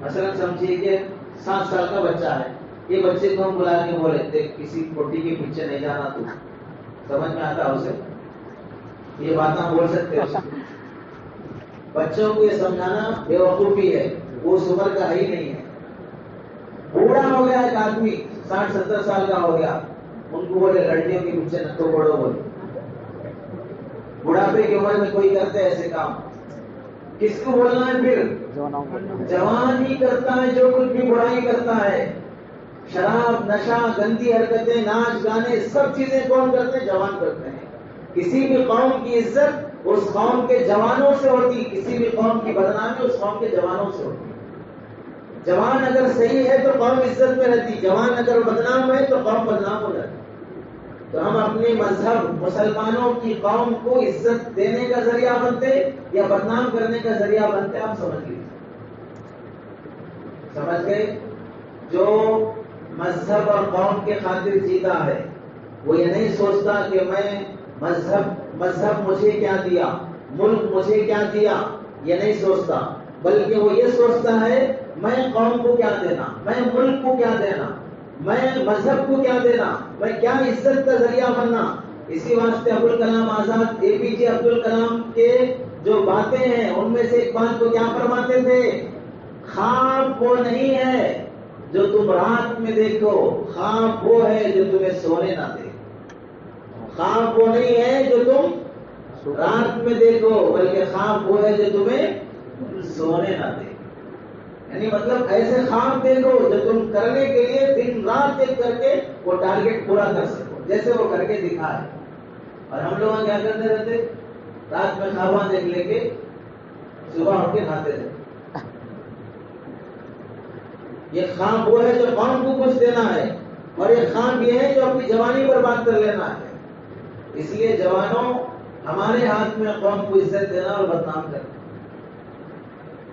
مثلا سمجھیے کہ 7 سال کا بچہ ہے، یہ بچے کو ہم بلا کے بولے دیکھ کسی کوٹی کے پیچھے نہیں جانا، تو سمجھ میں آتا اسے؟ یہ بات ہم بول سکتے ہیں؟ بچوں کو یہ سمجھانا بے وقوفی ہے، وہ اس عمر کا ہی نہیں ہے۔ بوڑھا ہو گیا ایک آدمی 60-70 سال کا ہو گیا، ان کو بولے لڑکیوں کے پیچھے نہ تو پڑو، بولے بڑھاپے کی عمر میں کوئی کرتے ایسے کام، کس کو بولنا ہے پھر؟ جوان ہی کرتا ہے جو کچھ بھی برائی کرتا ہے، شراب، نشہ، گندی حرکتیں، ناچ گانے، سب چیزیں کون کرتے ہیں؟ جوان کرتے ہیں۔ کسی بھی قوم کی عزت اس قوم کے جوانوں سے ہوتی، کسی بھی قوم کی بدنامی اس قوم کے جوانوں سے ہوتی۔ جوان اگر صحیح ہے تو قوم عزت میں رہتی، جوان اگر بدنام ہے تو قوم بدنام ہو جاتی۔ تو ہم اپنے مذہب مسلمانوں کی قوم کو عزت دینے کا ذریعہ بنتے یا بدنام کرنے کا ذریعہ بنتے، آپ سمجھ لیجیے۔ سمجھ گئے؟ جو مذہب اور قوم کے خاطر جیتا ہے وہ یہ نہیں سوچتا کہ میں مذہب مجھے کیا دیا، ملک مجھے کیا دیا، یہ نہیں سوچتا، بلکہ وہ یہ سوچتا ہے میں قوم کو کیا دینا، میں ملک کو کیا دینا، میں مذہب کو کیا دینا، میں کیا عزت کا ذریعہ بننا۔ اسی واسطے ابوالکلام آزاد، اے پی جے عبدالکلام کے جو باتیں ہیں ان میں سے ایک بات کو کیا فرماتے تھے؟ خواب وہ نہیں ہے جو تم رات میں دیکھو، خواب وہ ہے جو تمہیں سونے نہ دے۔ خواب وہ نہیں ہے جو تم رات میں دیکھو، بلکہ خواب وہ ہے جو تمہیں سونے نہ دے۔ یعنی مطلب ایسے خواب دیکھو جو تم کرنے کے لیے دن رات ایک کر کے وہ ٹارگیٹ پورا کر سکو، جیسے وہ کر کے دکھائے۔ اور ہم لوگ کیا کرتے رہتے؟ رات میں خواب دیکھ لے کے صبح اٹھ کے کھاتے رہتے۔ یہ خواب وہ ہے جو قوم کو کچھ دینا ہے، اور یہ خواب یہ ہے جو اپنی جوانی پر بات کر لینا ہے۔ اس لیے جوانوں، ہمارے ہاتھ میں قوم کو عزت دینا اور بدنام کرنا۔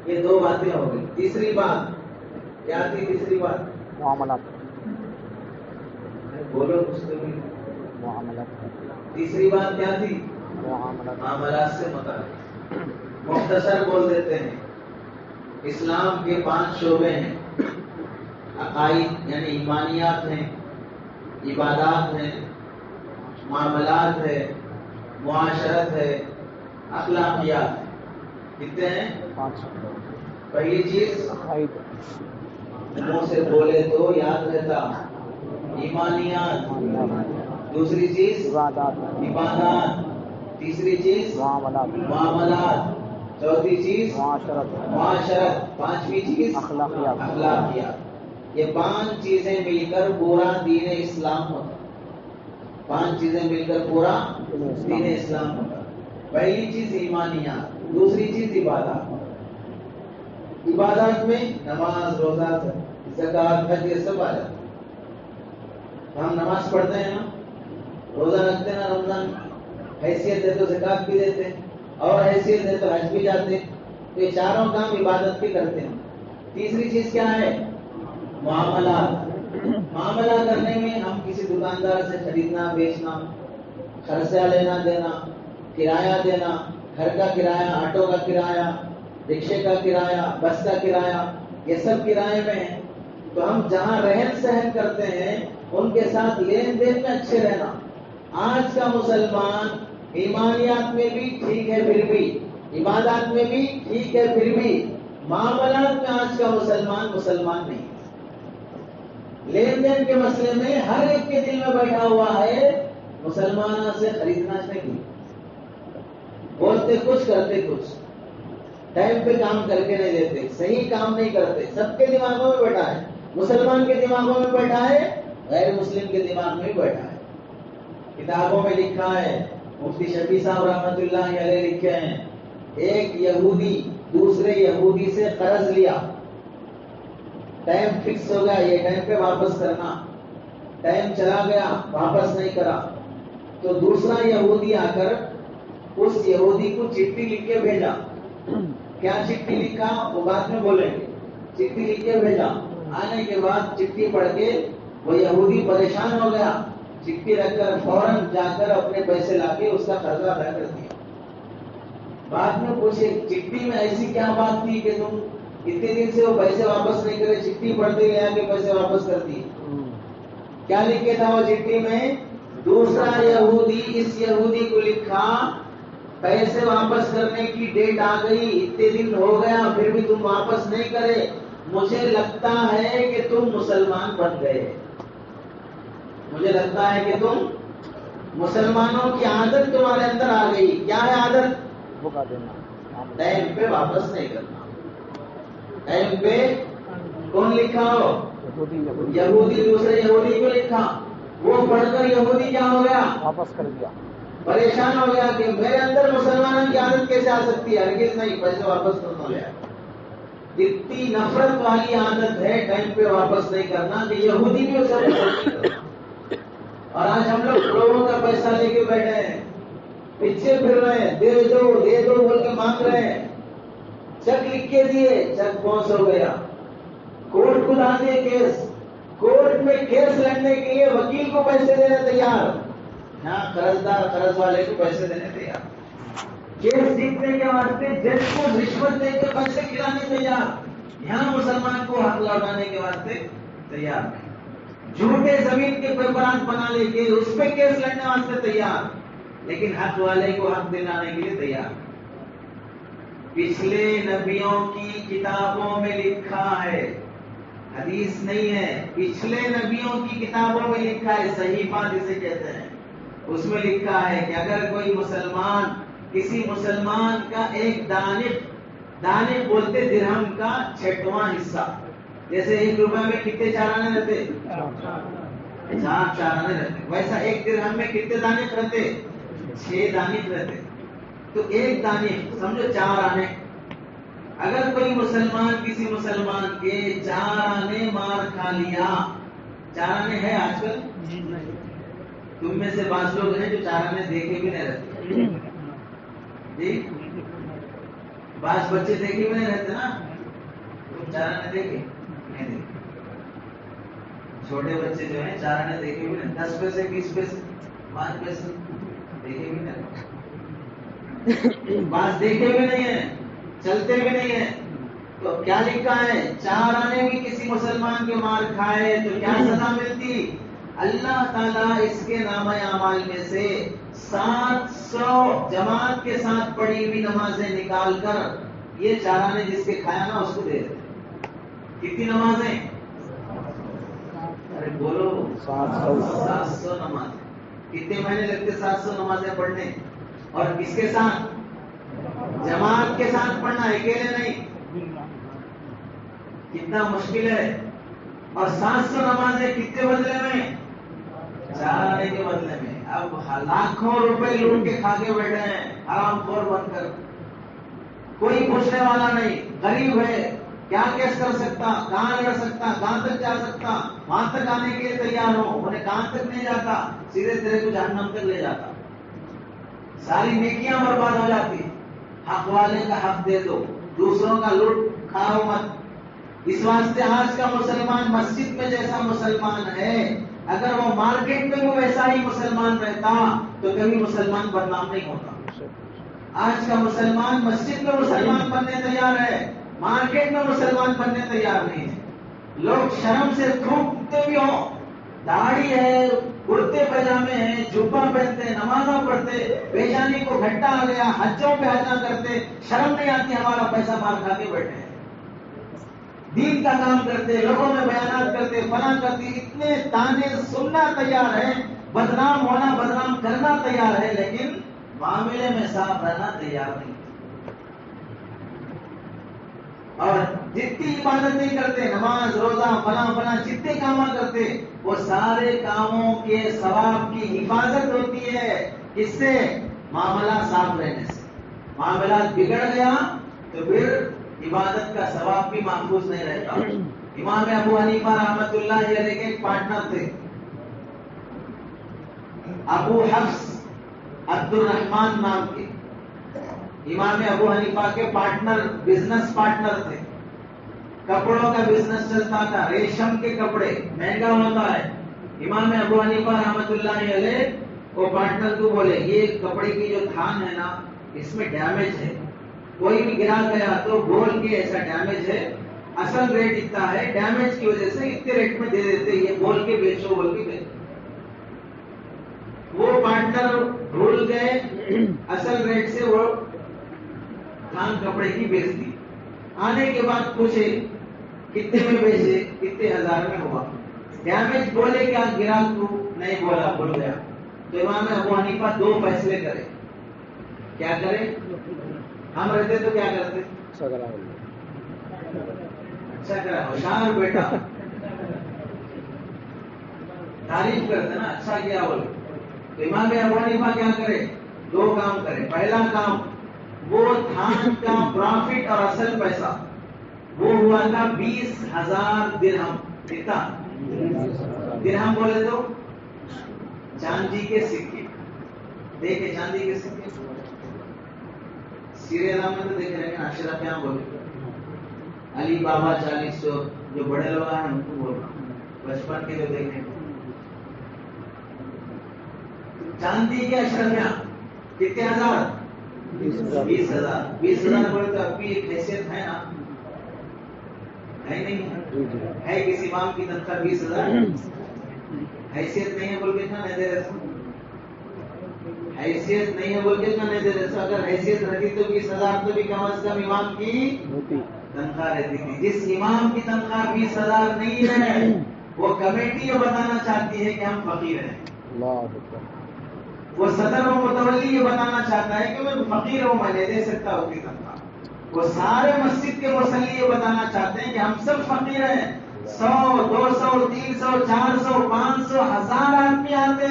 یہ 2 باتیں ہو گئی۔ تیسری بات کیا تھی؟ تیسری بات معاملات، بولو کچھ تو بھی۔ معاملات تیسری بات کیا تھی؟ معاملات سے متعلق. مختصر بول دیتے ہیں. اسلام کے 5 شعبے ہیں. عقائد یعنی ایمانیات ہیں، عبادات ہیں، معاملات ہے، معاشرت ہے، اخلاقیات ہے. کتنے ہیں؟ 5 پہلی چیز عقائد منہ سے بولے تو یاد رہتا، ایمانیات. دوسری چیز عبادات عبادات. تیسری چیز معاملات معاملات. چوتھی چیز معاشرت معاشرت. پانچویں چیز اخلاقیات. اخلاقیات. یہ 5 چیزیں مل کر پورا دین اسلام ہوتا. 5 چیزیں مل کر پورا دین اسلام ہوتا. پہلی چیز ایمانیات، دوسری چیز عبادات. عبادات میں نماز، روزہ، زکوٰۃ، حج یہ سب آ جاتا. ہم نماز پڑھتے ہیں نا، روزہ رکھتے ہیں نا، رمضان حیثیت ہے تو زکوٰۃ بھی دیتے ہیں، اور حیثیت ہے تو حج بھی جاتے ہیں. تو یہ چاروں کام عبادت کے کرتے ہیں. تیسری چیز کیا ہے؟ معاملات. معاملہ کرنے میں ہم کسی دکاندار سے خریدنا بیچنا، خرچہ لینا دینا، کرایہ دینا، گھر کا کرایہ، آٹو کا کرایہ، رکشے کا کرایہ، بس کا کرایہ، یہ سب کرائے میں ہیں. تو ہم جہاں رہن سہن کرتے ہیں ان کے ساتھ لین دین میں اچھے رہنا. آج کا مسلمان ایمانیات میں بھی ٹھیک ہے، پھر بھی عبادات میں بھی ٹھیک ہے، پھر بھی معاملات میں آج کا مسلمان نہیں. لین دین کے مسئلے میں ہر ایک کے دل میں بیٹھا ہوا ہے مسلمانوں سے خریدنا نہیں. بولتے کچھ کرتے کچھ، ٹائم پہ کام کر کے نہیں دیتے، صحیح کام نہیں کرتے. سب کے دماغوں میں بیٹھا ہے، مسلمان کے دماغوں میں بیٹھا ہے، غیر مسلم کے دماغ میں بھی بیٹھا ہے. کتابوں میں لکھا ہے، مفتی شفیع صاحب رحمۃ اللہ علیہ لکھے ہیں، ایک یہودی دوسرے یہودی سے قرض لیا، ٹائم فکس ہو گیا، یہ ٹائم پہ واپس کرنا، ٹائم چلا گیا واپس نہیں کرا، تو دوسرا یہودی آ کر اس یہودی کو چٹھی لکھ کے بھیجا. کیا چٹھی لکھا وہ بعد میں بولیں گے. چٹھی لکھ کے بھیجا. آنے کے بعد چٹھی پڑھ کے وہ یہودی پریشان ہو گیا. چٹھی رکھ کر فوراً جا کر اپنے پیسے لا کے اس کا قرضہ ادا کر دیا. بعد میں پوچھے چٹھی میں ایسی کیا بات تھی کہ تم اتنے دن سے وہ پیسے واپس نہیں کرے، چٹھی پڑھتے گیا کہ پیسے واپس کر دیے. کیا لکھے تھا وہ چٹھی میں؟ دوسرا یہودی اس یہودی کو لکھا، پیسے واپس کرنے کی ڈیٹ آ گئی، اتنے دن ہو گیا پھر بھی تم واپس نہیں کرے، مجھے لگتا ہے کہ تم مسلمان بن گئے. مجھے لگتا ہے کہ تم مسلمانوں کی عادت تمہارے اندر آ گئی. کیا ہے عادت؟ بھگا دینا، ٹائم پہ واپس نہیں کرنا. ٹائم پہ کون لکھا ہو؟ یہودی دوسرے یہودی کو لکھا. وہ پڑھ کر یہودی کیا ہو گیا؟ واپس کر دیا. پریشان ہو گیا کہ میرے اندر مسلمانوں کی عادت کیسے آ سکتی ہے، ہرگز نہیں، پیسے واپس کرنا لیا. اتنی نفرت والی عادت ہے ٹائم پہ واپس نہیں کرنا کہ یہودی بھی اسے واپس نہیں کرنا. اور آج ہم لوگ لوگوں کا پیسہ لے کے بیٹھے ہیں، پیچھے پھر رہے ہیں، دے دو بول کے مانگ رہے ہیں. چیک لکھ کے دیے، چیک باؤنس ہو گیا. کورٹ کو لا دیے کیس، کورٹ میں کیس لڑنے کے لیے وکیل کو پیسے دینے تیار، یہاں قرضدار قرض والے کو پیسے دینے تیار. کیس جیتنے کے واسطے جج کو رشوت دے کے پیسے کھلانے تیار، یہاں مسلمان کو حق لوٹانے کے واسطے تیار. جھوٹے زمین کے پیپرات بنا لے کے اس پہ کیس لڑنے واسطے تیار، لیکن حق والے کو حق دلانے کے لیے تیار. پچھلے نبیوں کی کتابوں میں لکھا ہے، حدیث نہیں ہے، پچھلے نبیوں کی کتابوں میں لکھا ہے، صحیفہ جسے کہتے ہیں، اس میں لکھا ہے کہ اگر کوئی مسلمان کسی مسلمان کا ایک دانش بولتے درہم کا 6واں حصہ، جیسے 1 روپے میں کتنے چارانے رہتے؟ 4 چارانے رہتے. ویسا 1 درہم میں کتنے دانش رہتے؟ 6 دانش رہتے. تو 1 دانش سمجھو 4 آنے. اگر کوئی مسلمان کسی مسلمان کے 4 آنے مار کھا لیا، 4 آنے ہے آج کل؟ تم میں سے 5 لوگ ہیں جو 4 آنے دیکھے بھی نہیں رہتے جی. 5 بچے دیکھے بھی نہیں رہتے نا. تم 4 آنے دیکھے نہیں دیکھے. چھوٹے بچے جو ہیں 4 آنے دیکھے بھی نہیں. 10 پیسے 20 پیسے بعض پیسے دیکھے بھی نہیں، بعض دیکھے بھی نہیں ہیں، چلتے بھی نہیں ہیں. تو کیا لکھا ہے؟ 4 آنے بھی کسی مسلمان کے مار کھائے تو کیا سزا ملتی؟ اللہ تعالیٰ اس کے نام اعمال میں سے 700 جماعت کے ساتھ پڑھی ہوئی نمازیں نکال کر یہ 4 آنے جس کے کھایا نا اس کو دے دیتے. کتنی نمازیں؟ ارے بولو. 700 نمازیں. کتنے مہینے لگتے 700 نمازیں پڑھنے؟ اور کس کے ساتھ؟ جماعت کے ساتھ پڑھنا، اکیلے نہیں. کتنا مشکل ہے. اور 700 نمازیں کتنے بدلے میں؟ 4 آنے کے بدلے میں. اب لاکھوں روپے لوٹ کے کھا کے بیٹھے ہیں حرام خور بن کر. کوئی پوچھنے والا نہیں. غریب ہے، کیا کیس کر سکتا، کہاں لڑ سکتا، کہاں تک جا سکتا. وہاں تک آنے کے لیے تیار ہو، انہیں کہاں تک نہیں جاتا، سیدھے تیرے کو جہنم تک لے جاتا. ساری نیکیاں برباد ہو جاتی. حق والے کا حق دے دو، دوسروں کا لوٹ کھاؤ مت. اس واسطے آج کا مسلمان مسجد میں جیسا مسلمان ہے، اگر وہ مارکیٹ میں وہ ویسا ہی مسلمان رہتا تو کبھی مسلمان بدنام نہیں ہوتا. آج کا مسلمان مسجد میں مسلمان بننے تیار ہے، مارکیٹ میں مسلمان بننے تیار نہیں ہے. لوگ شرم سے تھوکتے بھی ہوں، داڑھی ہے، کرتے پاجامے ہیں، جبہ پہنتے، نمازوں پڑھتے، پیشانی کو گھٹا آ گیا، حجوں پہ حجاں کرتے، شرم نہیں آتی ہمارا پیسہ مار کھا کے بیٹھے ہیں. دین کا کام کرتے، لوگوں میں بیانات کرتے، فلاں کرتے، اتنے تانے سننا تیار ہے، بدنام ہونا، بدنام کرنا تیار ہے، لیکن معاملے میں صاف رہنا تیار نہیں. اور جتنی عبادتیں کرتے، نماز، روزہ، فلاں فلاں جتنے کام کرتے، وہ سارے کاموں کے ثواب کی حفاظت ہوتی ہے. اس سے معاملہ صاف رہنے سے. معاملات بگڑ گیا تو پھر عبادت کا ثواب بھی محفوظ نہیں رہتا. امام ابو حنیفہ رحمۃ اللہ علیہ کے ایک پارٹنر تھے، ابو حفص عبد الرحمان نام کے. امام ابو حنیفہ کے پارٹنر، بزنس پارٹنر تھے. کپڑوں کا بزنس چلتا تھا، ریشم کے کپڑے مہنگا ہوتا ہے. امام ابو حنیفہ رحمۃ اللہ علیہ وہ پارٹنر کو بولے یہ کپڑے کی جو تھان ہے نا اس میں ڈیمیج ہے. کوئی بھی گرا گیا تو بول کے ایسا ڈیمیج ہے، اصل ریٹ اتنا ہے، ڈیمیج کی وجہ سے اتنے ریٹ میں دے دیتے، یہ بول کے بیچو، بول کے بیچو. وہ پارٹنر بھول گئے، اصل ریٹ سے وہ تھان کپڑے کی بیچ دی. آنے کے بعد پوچھے کتنے میں بیچے، کتنے ہزار میں ہوا. ڈیمیج بولے کیا گرا تو نہیں بولا، بھول گیا. تو امام ابو حنیفہ 2 فیصلے کرے. کیا کرے؟ ہم رہتے تو کیا کرتے؟ اچھا کرا، ہوشیار بیٹا، تعریف کرتے نا، اچھا کیا بولے. تو امام ابو حنیفہ کیا کرے؟ 2 کام کرے. پہلا کام، وہ تھان کا پرافٹ اور اصل پیسہ وہ ہوا تھا 20,000 درہم. کتنا درہم بولے تو چاندی کے سکے. دیکھے چاندی کے سکے سیرے نام میں تو دیکھ رہے ہیں. اشرف یہاں بولے علی بابا 40 چور، جو بڑے لوگ ہیں ان کو بول رہا ہوں، بچپن کے جو دیکھیں. چاندی کے اشرفیاں کتنے ہزار؟ 20,000. 20,000 بولے تو اب بھی ایک حیثیت ہے نا، ہے نہیں ہے؟ کسی امام کی تنخواہ 20,000 حیثیت نہیں ہے بول کے اتنا نہیں دے رہے. حیثیت نہیں ہے بول کے اتنا نہیں دے رہے. اگر حیثیت رہتی تو 20,000 تو بھی کم از کم امام کی تنخواہ رہتی تھی. جس امام کی تنخواہ 20,000 نہیں ہے وہ کمیٹی یہ بتانا چاہتی ہے کہ ہم فقیر ہیں. وہ صدر و متولی یہ بتانا چاہتا ہے کہ میں فقیر ہوں، میں نہیں دے سکتا اس کی تنخواہ. وہ سارے مسجد کے مصلی یہ بتانا چاہتے ہیں کہ ہم سب فقیر ہیں. 100، 200، 300، 400، 500، 1000 آدمی آتے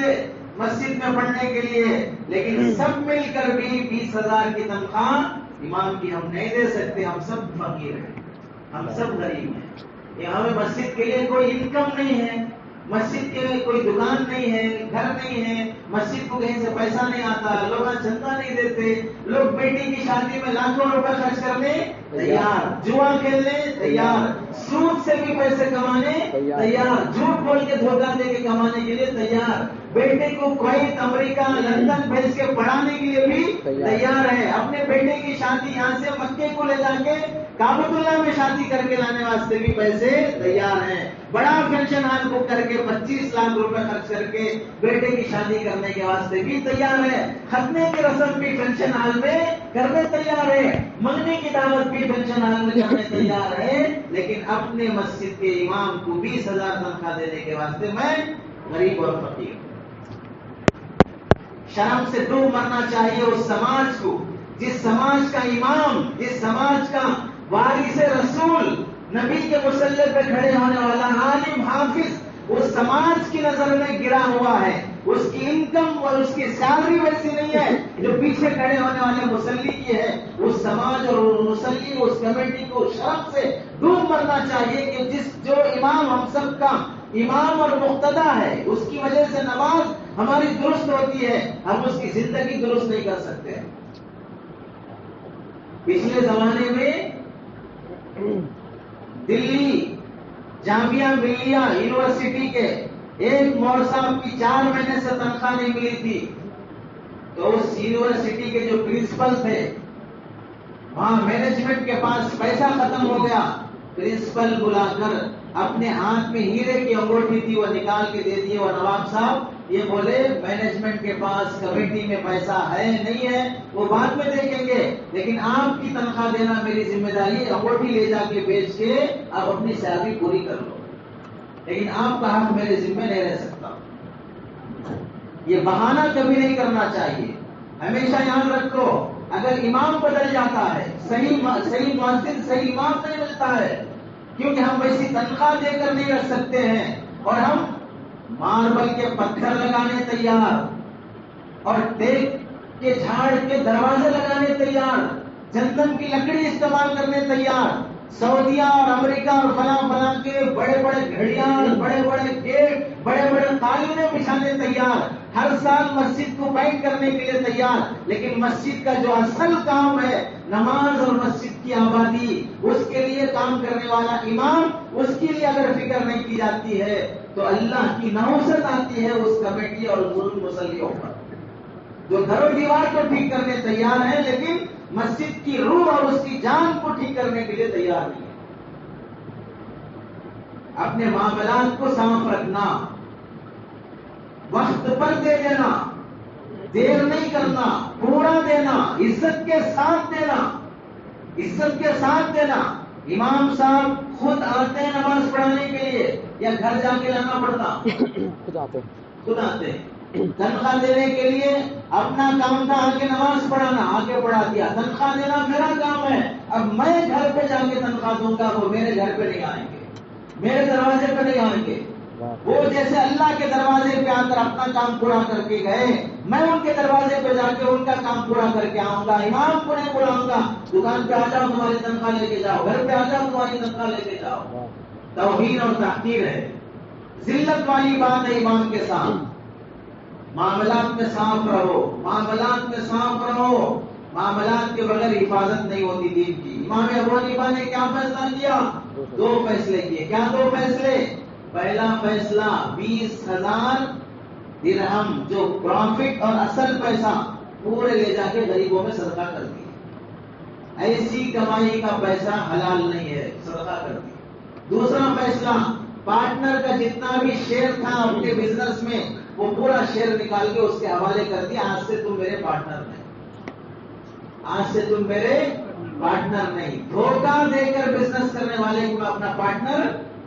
مسجد میں پڑھنے کے لیے، لیکن سب مل کر بھی 20,000 کی تنخواہ امام کی ہم نہیں دے سکتے. ہم سب فقیر ہیں، ہم سب غریب ہیں. یہاں میں مسجد کے لیے کوئی انکم نہیں ہے. مسجد کے کوئی دکان نہیں ہے، گھر نہیں ہے، مسجد کو کہیں سے پیسہ نہیں آتا، لوگ چندہ نہیں دیتے، لوگ بیٹی کی شادی میں لاکھوں روپے خرچ کرنے تیار، جوا کھیلنے تیار، سود سے بھی پیسے کمانے تیار، جھوٹ بول کے دھوکہ دے کے کمانے کے لیے تیار، بیٹے کو کویت، امریکہ، لندن بھیج کے پڑھانے کے لیے بھی تیار ہے، اپنے بیٹے کی شادی یہاں سے مکے کو لے جا کے کعبۃ اللہ میں شادی کر کے لانے واسطے بھی پیسے تیار ہیں، بڑا فنکشن ہال بک کر کے 25 لاکھ روپے خرچ کر کے بیٹے کی شادی کرنے کے واسطے بھی تیار ہے، ختنے کی رسم بھی فنکشن ہال میں کرنے تیار ہے، منگنی کی دعوت بھی فنکشن ہال میں کرنے تیار ہے، لیکن اپنے مسجد کے امام کو 20,000 تنخواہ دینے کے واسطے میں غریب اور فقیر ہوں۔ شرم سے ڈوب مرنا چاہیے اس سماج کو، جس سماج کا امام، جس سماج کا وارث رسول، نبی کے مصلی پہ کھڑے ہونے والا عالم حافظ اس سماج کی نظر میں گرا ہوا ہے، اس کی انکم اور اس کی سیلری ویسی نہیں ہے جو پیچھے کھڑے ہونے والے مصلی کی ہے، اس سماج اور مصلی اس کمیٹی کو شرم سے ڈوب مرنا چاہیے کہ جو امام ہم سب کا امام اور مقتدا ہے، اس کی وجہ سے نماز ہماری درست ہوتی ہے، ہم اس کی زندگی درست نہیں کر سکتے۔ پچھلے زمانے میں دلی جامعہ ملیہ یونیورسٹی کے ایک مول صاحب کی 4 مہینے سے تنخواہ نہیں ملی تھی، تو اس یونیورسٹی کے جو پرنسپل تھے، وہاں مینجمنٹ کے پاس پیسہ ختم ہو گیا، پرنسپل بلا کر اپنے ہاتھ میں ہیرے کی انگوٹھی تھی وہ نکال کے دے دیے، اور نواب صاحب یہ بولے مینجمنٹ کے پاس کمیٹی میں پیسہ ہے نہیں ہے وہ بعد میں دیکھیں گے، لیکن آپ کی تنخواہ دینا میری ذمہ داری، انگوٹھی لے جا کے بیچ کے آپ اپنی سیلری پوری کر لو، لیکن آپ کا حق میرے ذمہ نہیں رہ سکتا۔ یہ بہانہ کبھی نہیں کرنا چاہیے، ہمیشہ یاد رکھو اگر امام بدل جاتا ہے، صحیح مؤذن صحیح امام نہیں ملتا ہے، کیونکہ ہم ویسی تنخواہ دے کر نہیں رکھ سکتے ہیں، اور ہم ماربل کے پتھر لگانے تیار اور ٹیک کے جھاڑ کے دروازے لگانے تیار، چندن کی لکڑی استعمال کرنے تیار، سعودیہ اور امریکہ اور فلاں کے بڑے بڑے گھڑیاں، بڑے بڑے گیٹ، بڑے بڑے قالینیں بچھانے تیار، ہر سال مسجد کو پینٹ کرنے کے لیے تیار، لیکن مسجد کا جو اصل کام ہے نماز اور مسجد کی آبادی، اس کے لیے کام کرنے والا امام، اس کے لیے اگر فکر نہیں کی جاتی ہے تو اللہ کی نحوست آتی ہے اس کمیٹی اور ظلم مسلیوں پر، جو گھر و دیوار کو ٹھیک کرنے تیار ہیں لیکن مسجد کی روح اور اس کی جان کو ٹھیک کرنے کے لیے تیار نہیں ہے۔ اپنے معاملات کو صاف رکھنا، وقت پر دے دینا، دیر نہیں کرنا، پورا دینا، عزت کے ساتھ دینا، عزت کے ساتھ دینا۔ امام صاحب خود آتے ہیں نماز پڑھانے کے لیے یا گھر جا کے لانا پڑتا؟ خود آتے ہیں۔ تنخواہ دینے کے لیے اپنا کام تھا آ کے نماز پڑھانا، آ کے پڑھا دیا، تنخواہ دینا میرا کام ہے، اب میں گھر پہ جا کے تنخواہ دوں گا، وہ میرے گھر پہ نہیں آئیں گے، میرے دروازے پہ نہیں آئیں گے، وہ جیسے اللہ کے دروازے پہ آ کر اپنا کام پورا کر کے گئے، میں ان کے دروازے پہ جا کے ان کا کام پورا کر کے آؤں گا، امام کو نہیں بلاؤں گا، دکان پہ آ جاؤ تمہاری تنخواہ لے کے جاؤ، گھر پہ آ جاؤ تمہاری تنخواہ لے کے جاؤ۔ توہین اور تحقیر ہے، ذلت والی بات ہے امام کے ساتھ۔ معاملات میں صاف رہو، معاملات میں صاف رہو، معاملات کے بغیر حفاظت نہیں ہوتی دین کی۔ امام ابو حنیفہ نے کیا فیصلہ کیا؟ 2 فیصلے کیے۔ کیا 2 فیصلے؟ پہلا فیصلہ 20,000 درہم جو پروفٹ اور اصل پیسہ پورے لے جا کے غریبوں میں صدقہ کر دیا، ایسی کمائی کا پیسہ حلال نہیں ہے، صدقہ کر دیا۔ دوسرا فیصلہ، پارٹنر کا جتنا بھی شیئر تھا اپنے بزنس میں وہ پورا شیئر نکال کے اس کے حوالے کر دیا، آج سے تم میرے پارٹنر نہیں، آج سے تم میرے پارٹنر نہیں۔ دھوکہ دے کر بزنس کرنے والے کو میں اپنا پارٹنر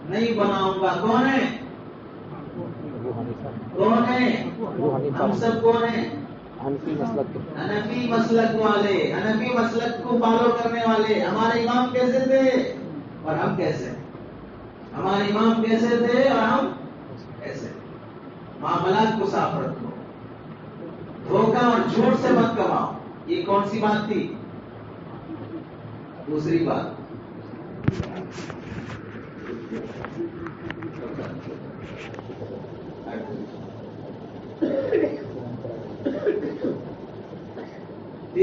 نہیں بناؤں گا۔ کون ہے؟ کون ہے؟ ہم سب کون ہیں؟ حنفی مسلک والے، حنفی مسلک کو فالو کرنے والے۔ ہمارے امام کیسے تھے اور ہم کیسے؟ ہمارے امام کیسے تھے اور ہم کیسے؟ معاملات کو صاف رکھو، دھوکہ اور جھوٹ سے مت کماؤ۔ یہ کون سی بات تھی؟ دوسری بات